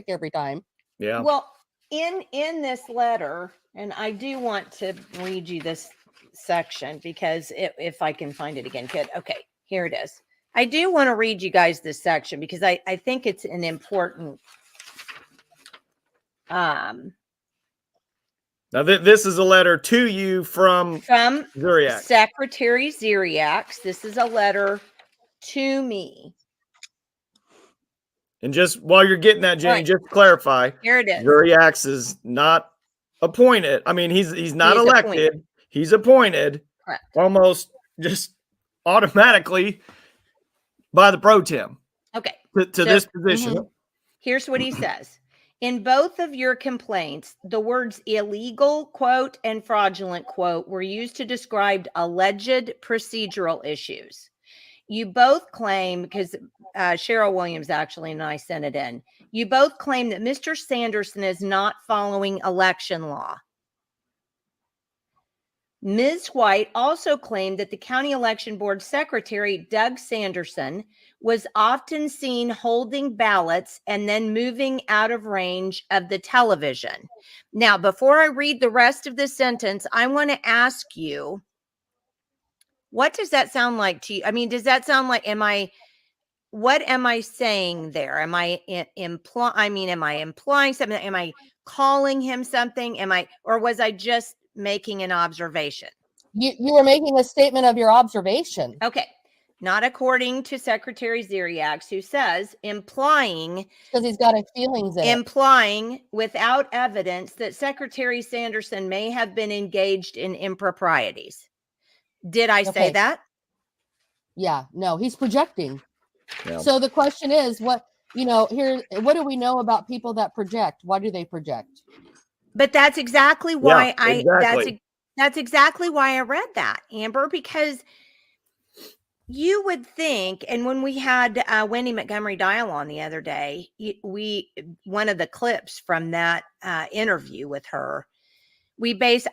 every time. Yeah. Well, in this letter, and I do want to read you this section because if I can find it again. Good. Okay, here it is. I do want to read you guys this section because I think it's an important. Now, this is a letter to you from Zuriak. Secretary Zuriak. This is a letter to me. And just while you're getting that, Jenny, just to clarify, here it is. Zuriak is not appointed. I mean, he's not elected. Appointed. He's appointed. Correct. Almost just automatically by the pro tem. Okay. To this position. Mm-hmm. Here's what he says. In both of your complaints, the words illegal, quote, and fraudulent, quote, were used to describe alleged procedural issues. You both claim, because Cheryl Williams actually and I sent it in, you both claim that Mr. Sanderson is not following election law. Ms. White also claimed that the county election board secretary, Doug Sanderson, was often seen holding ballots and then moving out of range of the television. Now, before I read the rest of this sentence, I want to ask you, what does that sound like to you? I mean, does that sound like, what am I saying there? Am I implying something? Am I calling him something? Or was I just making an observation? You were making a statement of your observation. Okay. Not according to Secretary Zuriak, who says, implying, because he's got feelings in implying without evidence that Secretary Sanderson may have been engaged in improprieties. Did I say that? Yeah, no, he's projecting. Yeah. So the question is, what do we know about people that project? Why do they project? But that's exactly why exactly. that's exactly why I read that, Amber, because you would think, and when we had Wendy Montgomery Dial on the other day, one of the clips from that interview with her,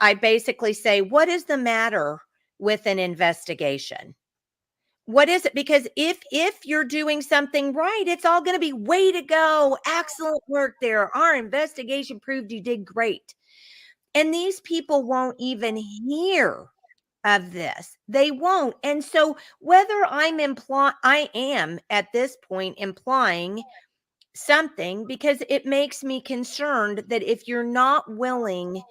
I basically say, what is the matter with an investigation? What is it? Because if you're doing something right, it's all going to be way to go. Excellent work there. Our investigation proved you did great. And these people won't even hear of this. They won't. And so whether I am at this point implying something, because it makes me concerned that if you're not willing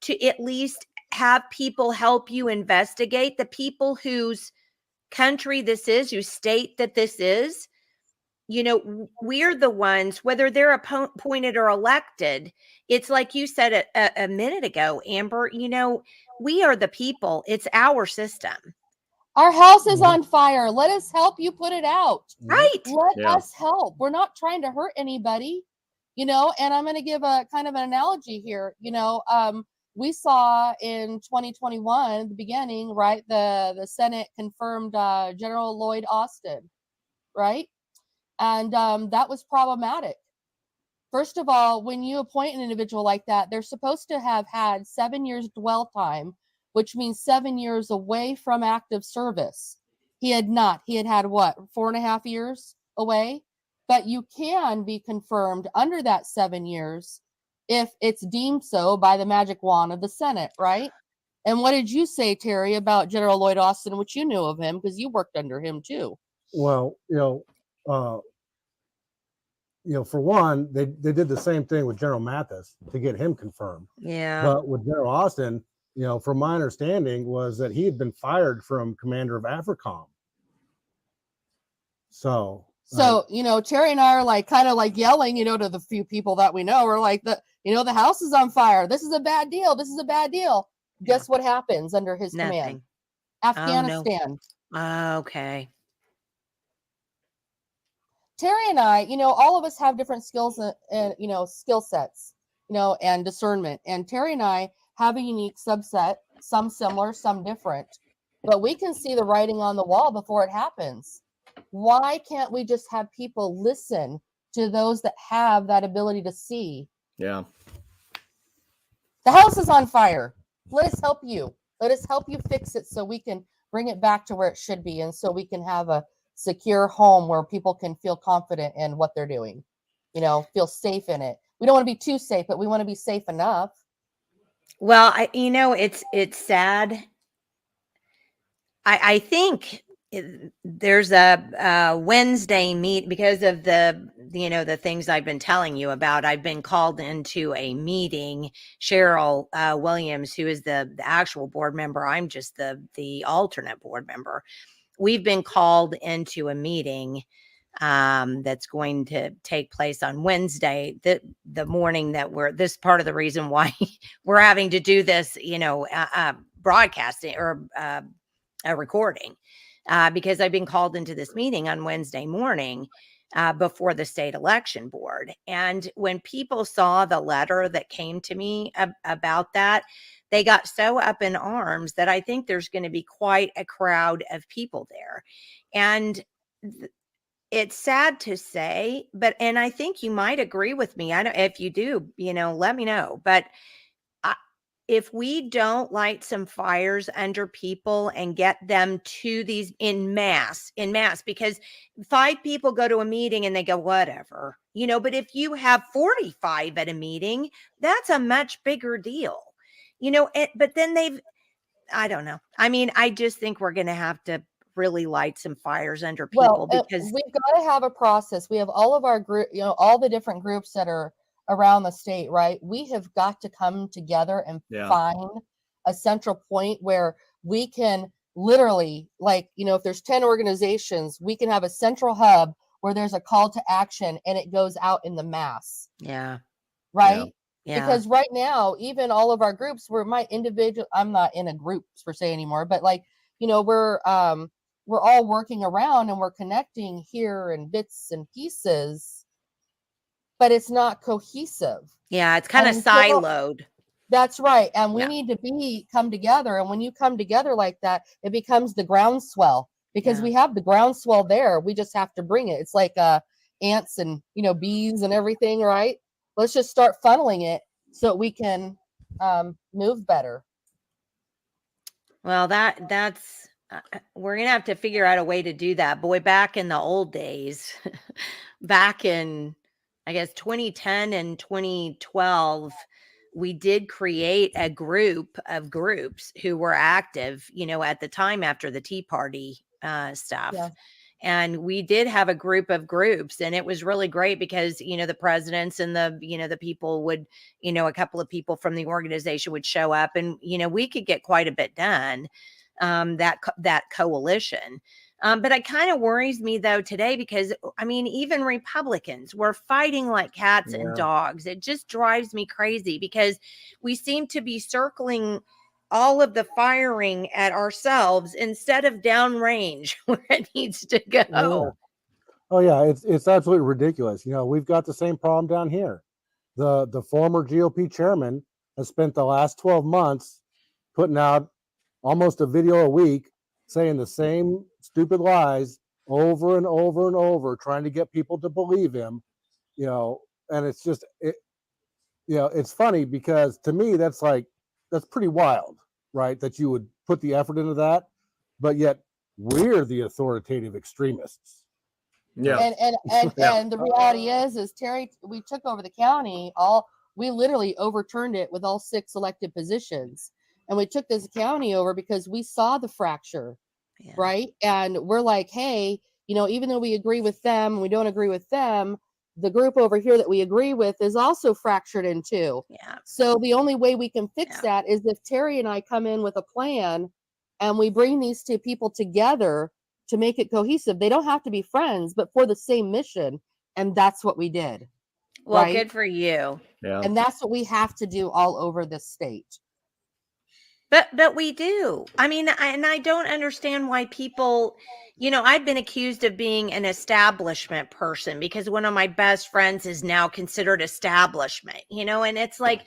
to at least have people help you investigate, the people whose country this is, whose state that this is, we're the ones, whether they're appointed or elected. It's like you said a minute ago, Amber, we are the people. It's our system. Our house is on fire. Let us help you put it out. Right. Let us help. We're not trying to hurt anybody, and I'm going to give a kind of an analogy here. We saw in 2021, the beginning, right? The Senate confirmed General Lloyd Austin, right? And that was problematic. First of all, when you appoint an individual like that, they're supposed to have had 7 years dwell time, which means 7 years away from active service. He had not. He had what, 4.5 years away? But you can be confirmed under that 7 years if it's deemed so by the magic wand of the Senate, right? And what did you say, Terry, about General Lloyd Austin, which you knew of him because you worked under him too? Well, for one, they did the same thing with General Mathis to get him confirmed. Yeah. But with General Austin, from my understanding was that he had been fired from commander of AFRICOM. So, Terry and I are kind of yelling, to the few people that we know, we're like, the house is on fire. This is a bad deal. This is a bad deal. Yeah. Guess what happens under his command? Afghanistan. Oh, no. Okay. Terry and I, all of us have different skills and, skill sets, and discernment. And Terry and I have a unique subset, some similar, some different, but we can see the writing on the wall before it happens. Why can't we just have people listen to those that have that ability to see? Yeah. The house is on fire. Let us help you. Let us help you fix it so we can bring it back to where it should be. And so we can have a secure home where people can feel confident in what they're doing, feel safe in it. We don't want to be too safe, but we want to be safe enough. Well, it's sad. I think there's a Wednesday meet because of the things I've been telling you about. I've been called into a meeting. Cheryl Williams, who is the actual board member, I'm just the alternate board member. We've been called into a meeting that's going to take place on Wednesday, the morning that this part of the reason why we're having to do this, broadcasting or a recording, because I've been called into this meeting on Wednesday morning before the state election board. And when people saw the letter that came to me about that, they got so up in arms that I think there's going to be quite a crowd of people there. And it's sad to say, and I think you might agree with me. I don't, if you do, let me know. But if we don't light some fires under people and get them to these in mass, because 5 people go to a meeting and they go, whatever, but if you have 45 at a meeting, that's a much bigger deal, but then I don't know. I mean, I just think we're going to have to really light some fires under people, because we've got to have a process. We have all of our group, all the different groups that are around the state, right? We have got to come together and find a central point where we can literally, if there's 10 organizations, we can have a central hub where there's a call to action and it goes out in the mass. Yeah. Right. Yeah. Because right now, even all of our groups, I'm not in a group per se anymore, but we're all working around and we're connecting here in bits and pieces, but it's not cohesive. Yeah, it's kind of siloed. That's right. And we need to come together. And when you come together like that, it becomes the groundswell. because Yeah. we have the groundswell there. We just have to bring it. It's like ants and, bees and everything, right? Let's just start funneling it so we can move better. Well, that's we're gonna have to figure out a way to do that. Boy, back in the old days, back in I guess 2010 and 2012, we did create a group of groups who were active, at the time after the Tea Party stuff. Yeah. And we did have a group of groups, and it was really great because the presidents and the people would, a couple of people from the organization would show up, and we could get quite a bit done, that coalition. But it kind of worries me though today because even Republicans were fighting like cats and Yeah. dogs. It just drives me crazy because we seem to be circling all of the firing at ourselves instead of downrange where it needs to go. Oh yeah, it's absolutely ridiculous. We've got the same problem down here. The former GOP chairman has spent the last 12 months putting out almost a video a week saying the same stupid lies over and over and over, trying to get people to believe him. And it's just it's funny because to me that's pretty wild, right? That you would put the effort into that, but yet we're the authoritative extremists. Yeah. And the reality is Terry, we took over the county, we literally overturned it with all 6 elected positions. And we took this county over because we saw the fracture, right? And we're like, hey, even though we agree with them, we don't agree with them, the group over here that we agree with is also fractured in two. Yeah. So the only way we can fix that is if Terry and I come in with a plan and we bring these 2 people together to make it cohesive. They don't have to be friends, but for the same mission. And that's what we did. Well, right? good for you. Yeah. And that's what we have to do all over the state. But we do. I don't understand why people, I've been accused of being an establishment person because one of my best friends is now considered establishment, and it's like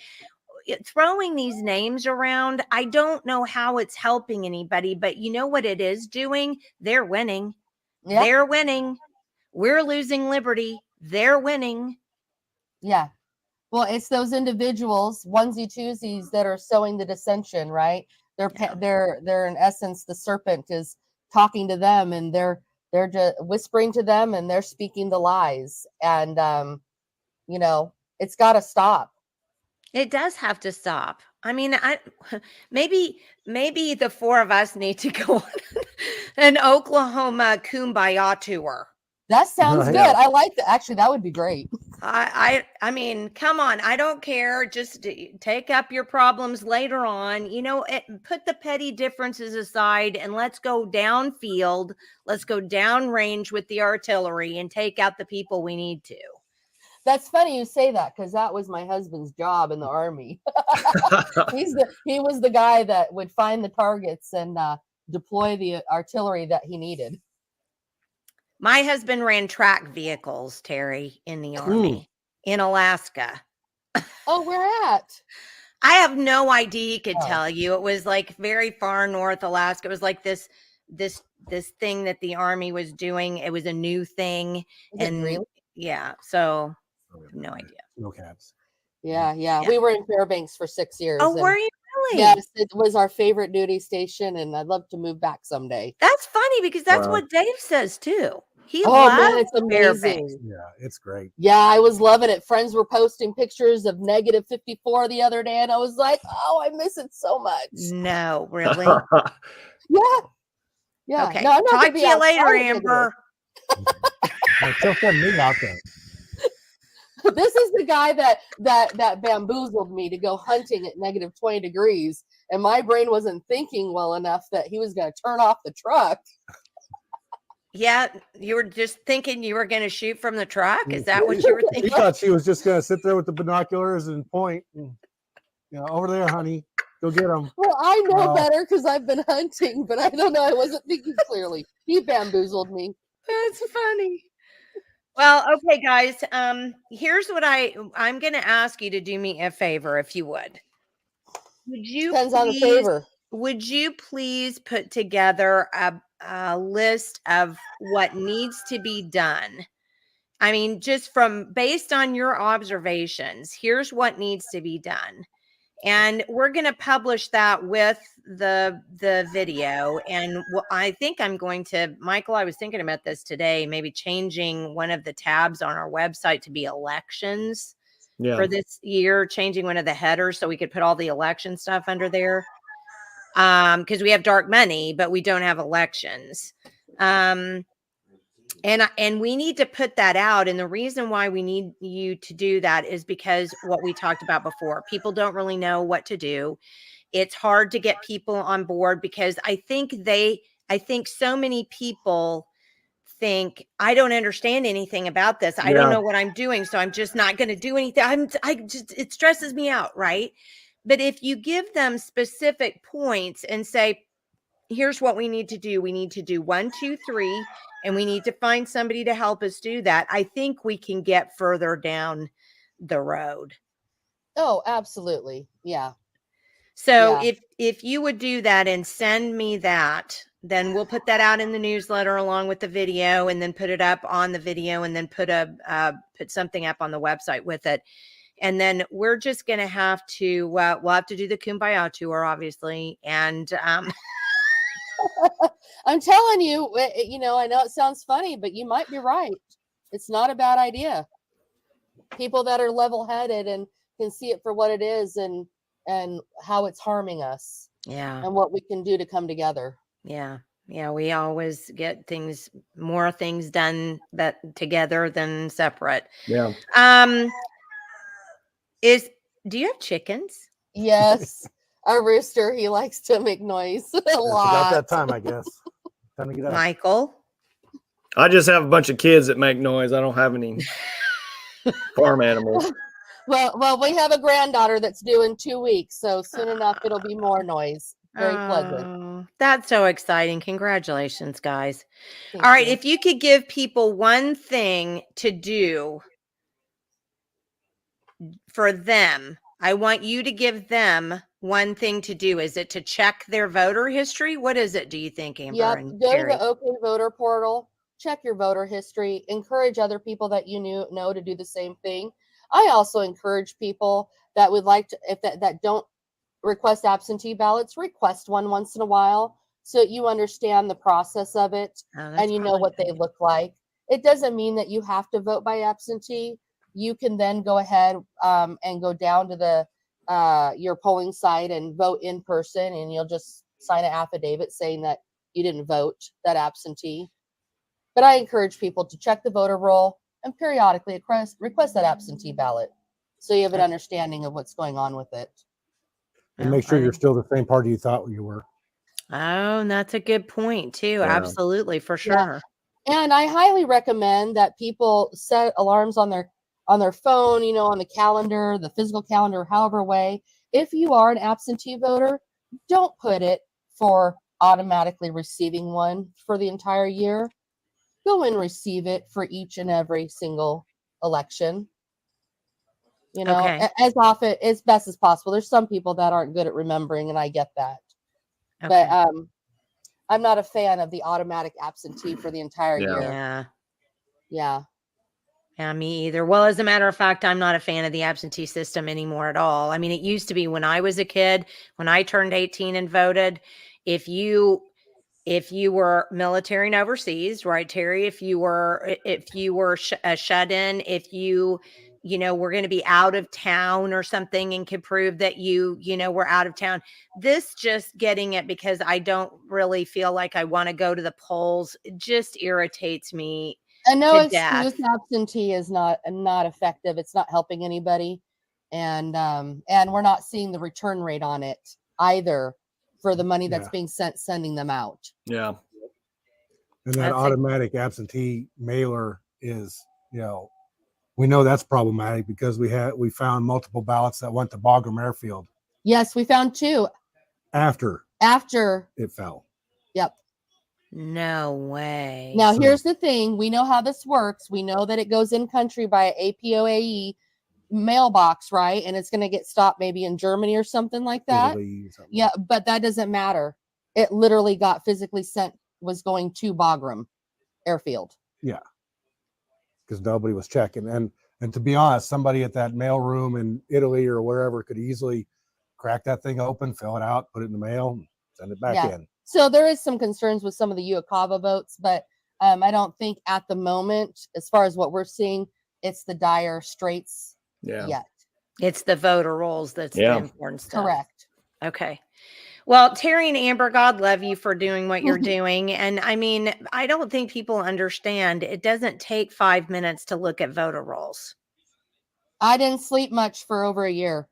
throwing these names around. I don't know how it's helping anybody, but you know what it is doing? They're winning. Yep. They're winning. We're losing liberty. They're winning. Yeah. Well, it's those individuals, onesie twosies, that are sowing the dissension, right? They're in essence, the serpent is talking to them, and they're just whispering to them, and they're speaking the lies. And it's got to stop. It does have to stop. Maybe the 4 of us need to go on an Oklahoma kumbaya tour. That sounds good. Yeah. I like that. Actually, that would be great. I mean, come on. I don't care. Just take up your problems later on. Put the petty differences aside and let's go downfield. Let's go downrange with the artillery and take out the people we need to. That's funny you say that because that was my husband's job in the Army. He was the guy that would find the targets and deploy the artillery that he needed. My husband ran track vehicles, Terry, in the Army in Alaska. Oh, where at? I have no idea. He could tell you. It was like very far north Alaska. It was like this thing that the Army was doing. It was a new thing. Really? Yeah. So no idea. No cats. Yeah. We were in Fairbanks for 6 years. Oh, were you really? Yes, it was our favorite duty station, and I'd love to move back someday. That's funny because that's Wow. what Dave says too. He Man, it's loves amazing. Fairbanks. Yeah, it's great. Yeah, I was loving it. Friends were posting pictures of negative 54 the other day, and I was like, oh, I miss it so much. No, really. Yeah. Okay. No, I'm not Talk gonna to be you later, outside Amber. Still send me out there. This is the guy that bamboozled me to go hunting at negative 20 degrees, and my brain wasn't thinking well enough that he was going to turn off the truck. Yeah, you were just thinking you were going to shoot from the truck. Is that what you were He thinking? thought she was just going to sit there with the binoculars and point. And, over there, honey, go get him. Well, I know better because I've been hunting, but I don't know. I wasn't thinking clearly. He bamboozled me. That's funny. Well, okay, guys. Here's what I'm going to ask you to do me a favor, if you would. Would you Depends on the favor. Would you please put together a list of what needs to be done. I mean, just from based on your observations, here's what needs to be done. And we're going to publish that with the video. And I think I'm going to, Michael, I was thinking about this today, maybe changing one of the tabs on our website to be elections for this year, changing one of the headers so we could put all the election stuff under there. Because we have dark money, but we don't have elections. And we need to put that out. And the reason why we need you to do that is because what we talked about before, people don't really know what to do. It's hard to get people on board because I think so many people think I don't understand anything about this. I don't know what I'm doing. So I'm just not going to do anything. It stresses me out. Right. But if you give them specific points and say, here's what we need to do. We need to do 1, 2, 3, and we need to find somebody to help us do that. I think we can get further down the road. Oh, absolutely. Yeah. So if you would do that and send me that, then we'll put that out in the newsletter along with the video, and then put it up on the video, and then put something up on the website with it. And then we're just going to have to, we'll have to do the Kumbaya tour, obviously. And, I'm telling you, I know it sounds funny, but you might be right. It's not a bad idea. People that are level-headed and can see it for what it is and how it's harming us. Yeah. And what we can do to come together. Yeah. Yeah. We always get more things done together than separate. Yeah. Do you have chickens? Yes. Our rooster, he likes to make noise a lot. About that time, I guess. Time to get up. Michael? I just have a bunch of kids that make noise. I don't have any farm animals. Well, we have a granddaughter that's due in 2 weeks, so soon enough it'll be more noise. Very pleasant. That's so exciting. Congratulations, guys. Thank All right. you. If you could give people one thing to do for them, I want you to give them one thing to do. Is it to check their voter history? What is it, do you think, Amber? Yep. And Go Terry? to the OK Voter portal, check your voter history, encourage other people that you know to do the same thing. I also encourage people that would like to, if that don't request absentee ballots, request one once in a while so you understand the process of it and you know what they look like. It doesn't mean that you have to vote by absentee. You can then go ahead and go down to your polling site and vote in person, and you'll just sign an affidavit saying that you didn't vote that absentee. But I encourage people to check the voter roll and periodically request that absentee ballot so you have an understanding of what's going on with it. And make sure you're still the same party you thought you were. Oh, that's a good point too. Yeah. Absolutely, for sure. Yeah. And I highly recommend that people set alarms on their phone, on the calendar, the physical calendar, however way. If you are an absentee voter, don't put it for automatically receiving one for the entire year. Go and receive it for each and every single election. As often, as best as possible. There's some people that aren't good at remembering, and I get that. Okay. But I'm not a fan of the automatic absentee for the entire year. Yeah. Yeah, me either. Well, as a matter of fact, I'm not a fan of the absentee system anymore at all. I mean, it used to be when I was a kid, when I turned 18 and voted, if you were military and overseas, right, Terry, if you were shut in, if you were going to be out of town or something and could prove that you were out of town, this just getting it because I don't really feel like I want to go to the polls, it just irritates me. And no excuse absentee is not effective. It's not helping anybody. And we're not seeing the return rate on it either for the money that's being sending them out. Yeah. And that automatic absentee mailer is, we know that's problematic because we found multiple ballots that went to Bagram Airfield. Yes, we found 2. After it fell. Yep. No way. Now, here's the thing. We know how this works. We know that it goes in country by APOAE mailbox, right? And it's going to get stopped maybe in Germany or something like that. Yeah, but that doesn't matter. It literally got physically sent was going to Bagram Airfield. Yeah, because nobody was checking. And to be honest, somebody at that mail room in Italy or wherever could easily crack that thing open, fill it out, put it in the mail, send it back in. So there is some concerns with some of the UOCAVA votes, but I don't think at the moment, as far as what we're seeing, it's the dire straits yet. It's the voter rolls that's the important stuff. Correct. Okay. Well, Terry and Amber, God love you for doing what you're doing. And I mean, I don't think people understand it doesn't take 5 minutes to look at voter rolls. I didn't sleep much for over a year.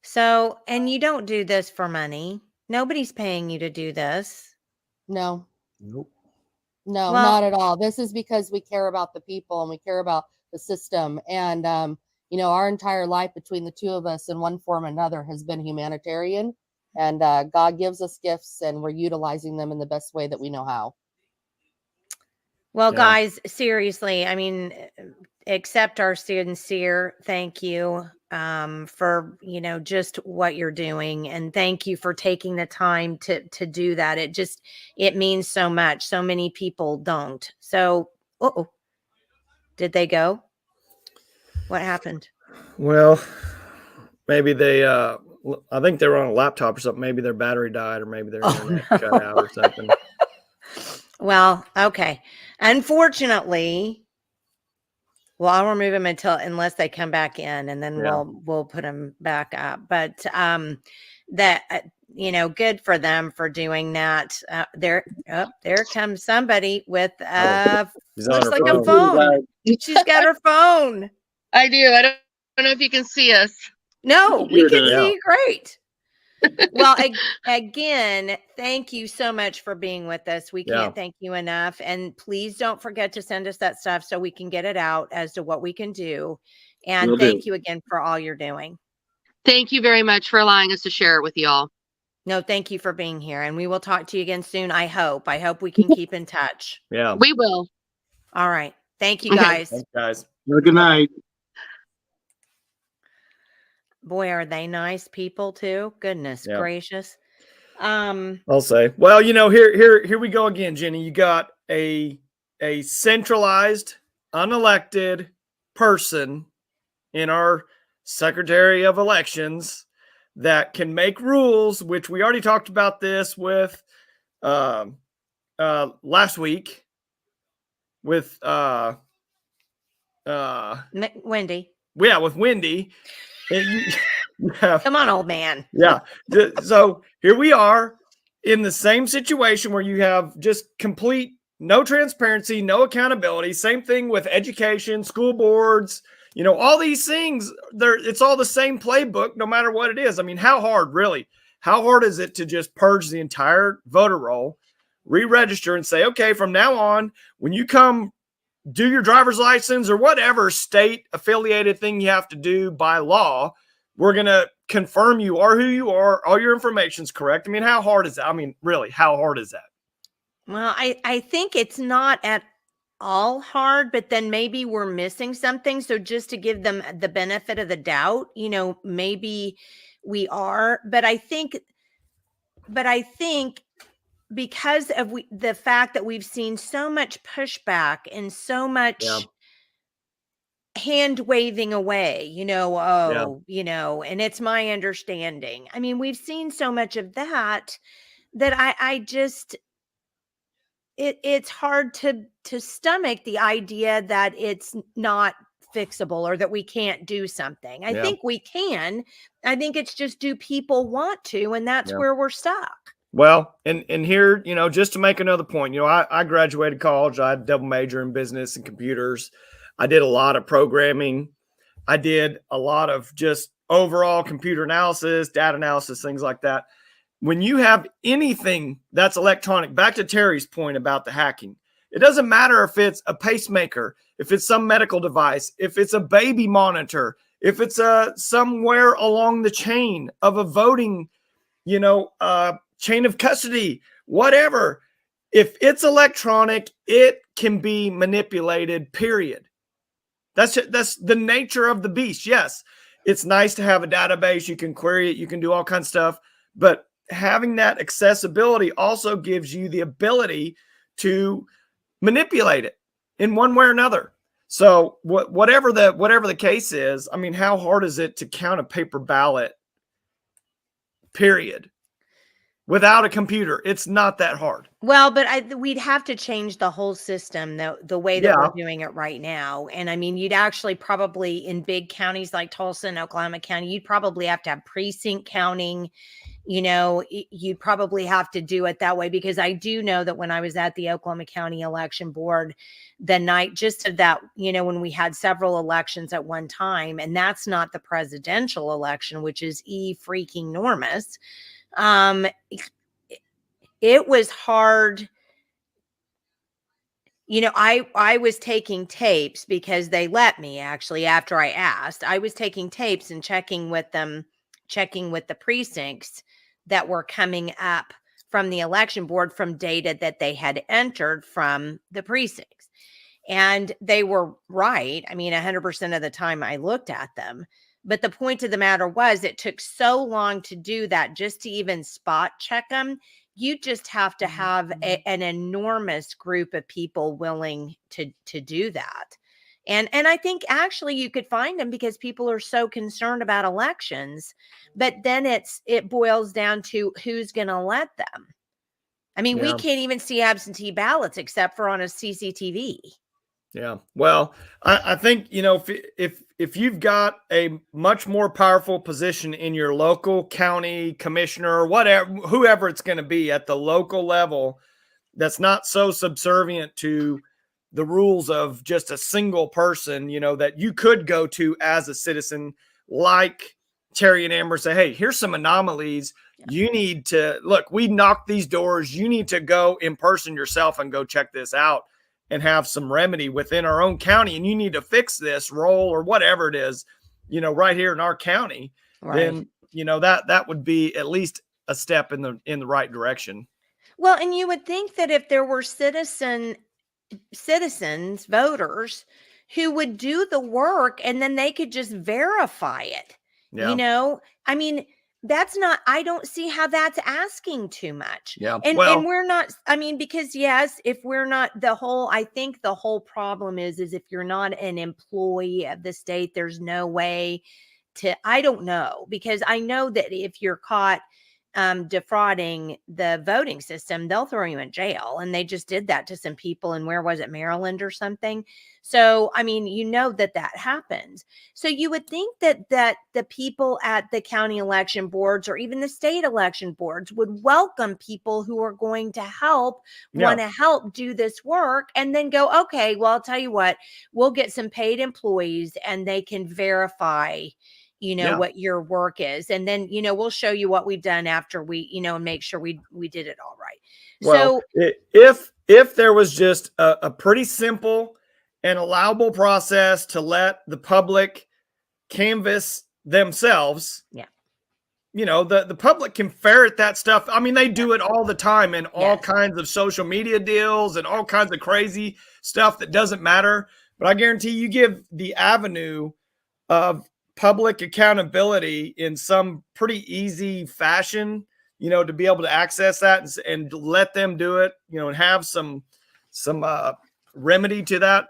So, and you don't do this for money. Nobody's paying you to do this. No. Nope. No, Well, not at all. This is because we care about the people and we care about the system. And, you know, our entire life between the two of us in one form or another has been humanitarian. And God gives us gifts and we're utilizing them in the best way that we know how. Well, guys, seriously, I mean, accept our sincere thank you for, you know, just what you're doing. And thank you for taking the time to do that. It means so much. So many people don't. So, did they go? What happened? Well, maybe they, I think they were on a laptop or something. Maybe their battery died or maybe their internet cut out or something. Well, okay. Unfortunately, well, I'll remove them unless they come back in, and then we'll put them back up. But that you know, good for them for doing that. There comes somebody with looks like a phone. She's got her phone. I do. I don't know if you can see us. No, we can see you great. Well, again, thank you so much for being with us. We can't thank you enough. And please don't forget to send us that stuff so we can get it out as to what we can do. And thank you again for all you're doing. Thank you very much for allowing us to share it with you all. No, thank you for being here. And we will talk to you again soon. I hope we can keep in touch. Yeah. We will. All right. Thank you, guys. Thanks, guys. Well, good night. Boy, are they nice people too. Goodness gracious. I'll say. Well, you know, here we go again, Jenny. You got a centralized, unelected person in our Secretary of Elections that can make rules, which we already talked about this with last week with Wendy. Yeah, with Wendy. Come on, old man. Yeah. So here we are in the same situation where you have just complete no transparency, no accountability. Same thing with education, school boards, you know, all these things. It's all the same playbook, no matter what it is. I mean, how hard is it to just purge the entire voter roll, re-register, and say, okay, from now on, when you come do your driver's license or whatever state affiliated thing you have to do by law, we're going to confirm you are who you are. All your information's correct. I mean, how hard is that? I mean, really, how hard is that? Well, I think it's not at all hard, but then maybe we're missing something. So just to give them the benefit of the doubt, you know, maybe we are, but I think because of the fact that we've seen so much pushback and so much hand waving away, you know, you know, and it's my understanding. I mean, we've seen so much of that I just, it's hard to stomach the idea that it's not fixable or that we can't do something. I think we can. I think it's just, do people want to? And that's where we're stuck. Well, and here, you know, just to make another point, you know, I graduated college. I had a double major in business and computers. I did a lot of programming. I did a lot of just overall computer analysis, data analysis, things like that. When you have anything that's electronic, back to Terry's point about the hacking, it doesn't matter if it's a pacemaker, if it's some medical device, if it's a baby monitor, if it's somewhere along the chain of a voting, you know, chain of custody, whatever. If it's electronic, it can be manipulated, period. That's the nature of the beast. Yes, it's nice to have a database. You can query it. You can do all kinds of stuff. But having that accessibility also gives you the ability to manipulate it in one way or another. So whatever the case is, I mean, how hard is it to count a paper ballot, period, without a computer? It's not that hard. Well, but we'd have to change the whole system, the way that Yeah. we're doing it right now. And I mean, you'd actually probably, in big counties like Tulsa and Oklahoma County, you'd probably have to have precinct counting. You know, you'd probably have to do it that way, because I do know that when I was at the Oklahoma County Election Board, the night just of that, you know, when we had several elections at one time, and that's not the presidential election, which is freaking enormous. It was hard. You know, I was taking tapes because they let me, actually, after I asked. I was taking tapes and checking with them, checking with the precincts that were coming up from the election board from data that they had entered from the precincts. And they were right. I mean, 100% of the time I looked at them. But the point of the matter was, it took so long to do that, just to even spot check them. You just have to have an enormous group of people willing to do that. And I think actually you could find them, because people are so concerned about elections. But then it boils down to who's going to let them. I mean, we Yeah. can't even see absentee ballots except for on a CCTV. Yeah. Well, I think, you know, if you've got a much more powerful position in your local county commissioner or whatever, whoever it's going to be at the local level, that's not so subservient to the rules of just a single person, you know, that you could go to as a citizen, like Terry and Amber, say, hey, here's some anomalies. You need to look, we knocked these doors. You need to go in person yourself and go check this out and have some remedy within our own county. And you need to fix this role or whatever it is, you know, right here in our county. Right. Then, you know, that would be at least a step in the right direction. Well, and you would think that if there were citizens, voters, who would do the work, and then they could just verify it. Yeah. You know, I mean, I don't see how that's asking too much. Yeah. And Well, we're not, I mean, because yes, if we're not I think the whole problem is if you're not an employee of the state, there's no way I don't know, because I know that if you're caught defrauding the voting system, they'll throw you in jail. And they just did that to some people in, where was it, Maryland or something. So, I mean, you know that happens. So you would think that the people at the county election boards or even the state election boards would welcome people who are going to want to help do this work, and then go, okay, well, I'll tell you what, we'll get some paid employees and they can verify, you know, what your work is. And then, you know, we'll show you what we've done after we, you know, and make sure we did it all right. Well, so if there was just a pretty simple and allowable process to let the public canvass themselves, you know, the public can ferret that stuff. I mean, they do it all the time in all kinds of social media deals and all kinds of crazy stuff that doesn't matter. But I guarantee you give the avenue of public accountability in some pretty easy fashion, you know, to be able to access that and let them do it, you know, and have some remedy to that,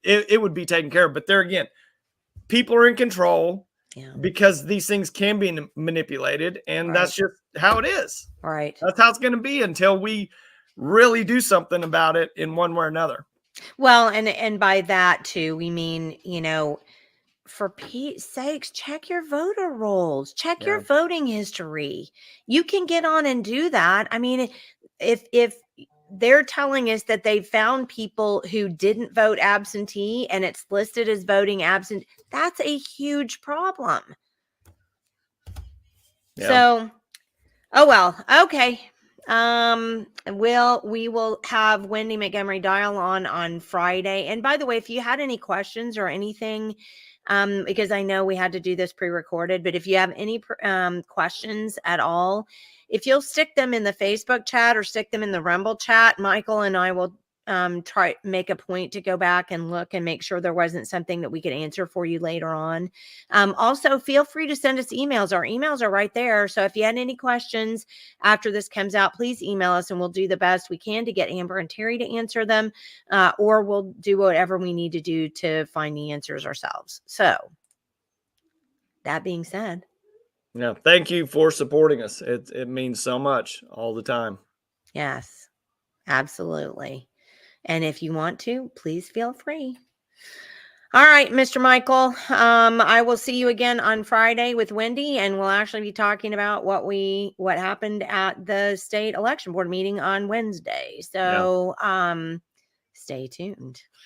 it would be taken care of. But there again, people are in control because these things can be manipulated, and that's just how it is. Right. That's how it's going to be until we really do something about it in one way or another. Well, and by that too, we mean, you know, for Pete's sakes, check your voter rolls, check your voting history. You can get on and do that. I mean, if they're telling us that they found people who didn't vote absentee and it's listed as voting absent, that's a huge problem. So, oh well, okay. We will have Wendy Montgomery Dial on Friday. And by the way, if you had any questions or anything, because I know we had to do this pre-recorded, but if you have any questions at all, if you'll stick them in the Facebook chat or stick them in the Rumble chat, Michael and I will try make a point to go back and look and make sure there wasn't something that we could answer for you later on. Also, feel free to send us emails. Our emails are right there. So if you had any questions after this comes out, please email us and we'll do the best we can to get Amber and Terry to answer them, or we'll do whatever we need to do to find the answers ourselves. So that being said, Yeah, thank you for supporting us. It means so much all the time. yes, absolutely. And if you want to, please feel free. All right, Mr. Michael, I will see you again on Friday with Wendy, and we'll actually be talking about what happened at the state election board meeting on Wednesday. So, stay tuned.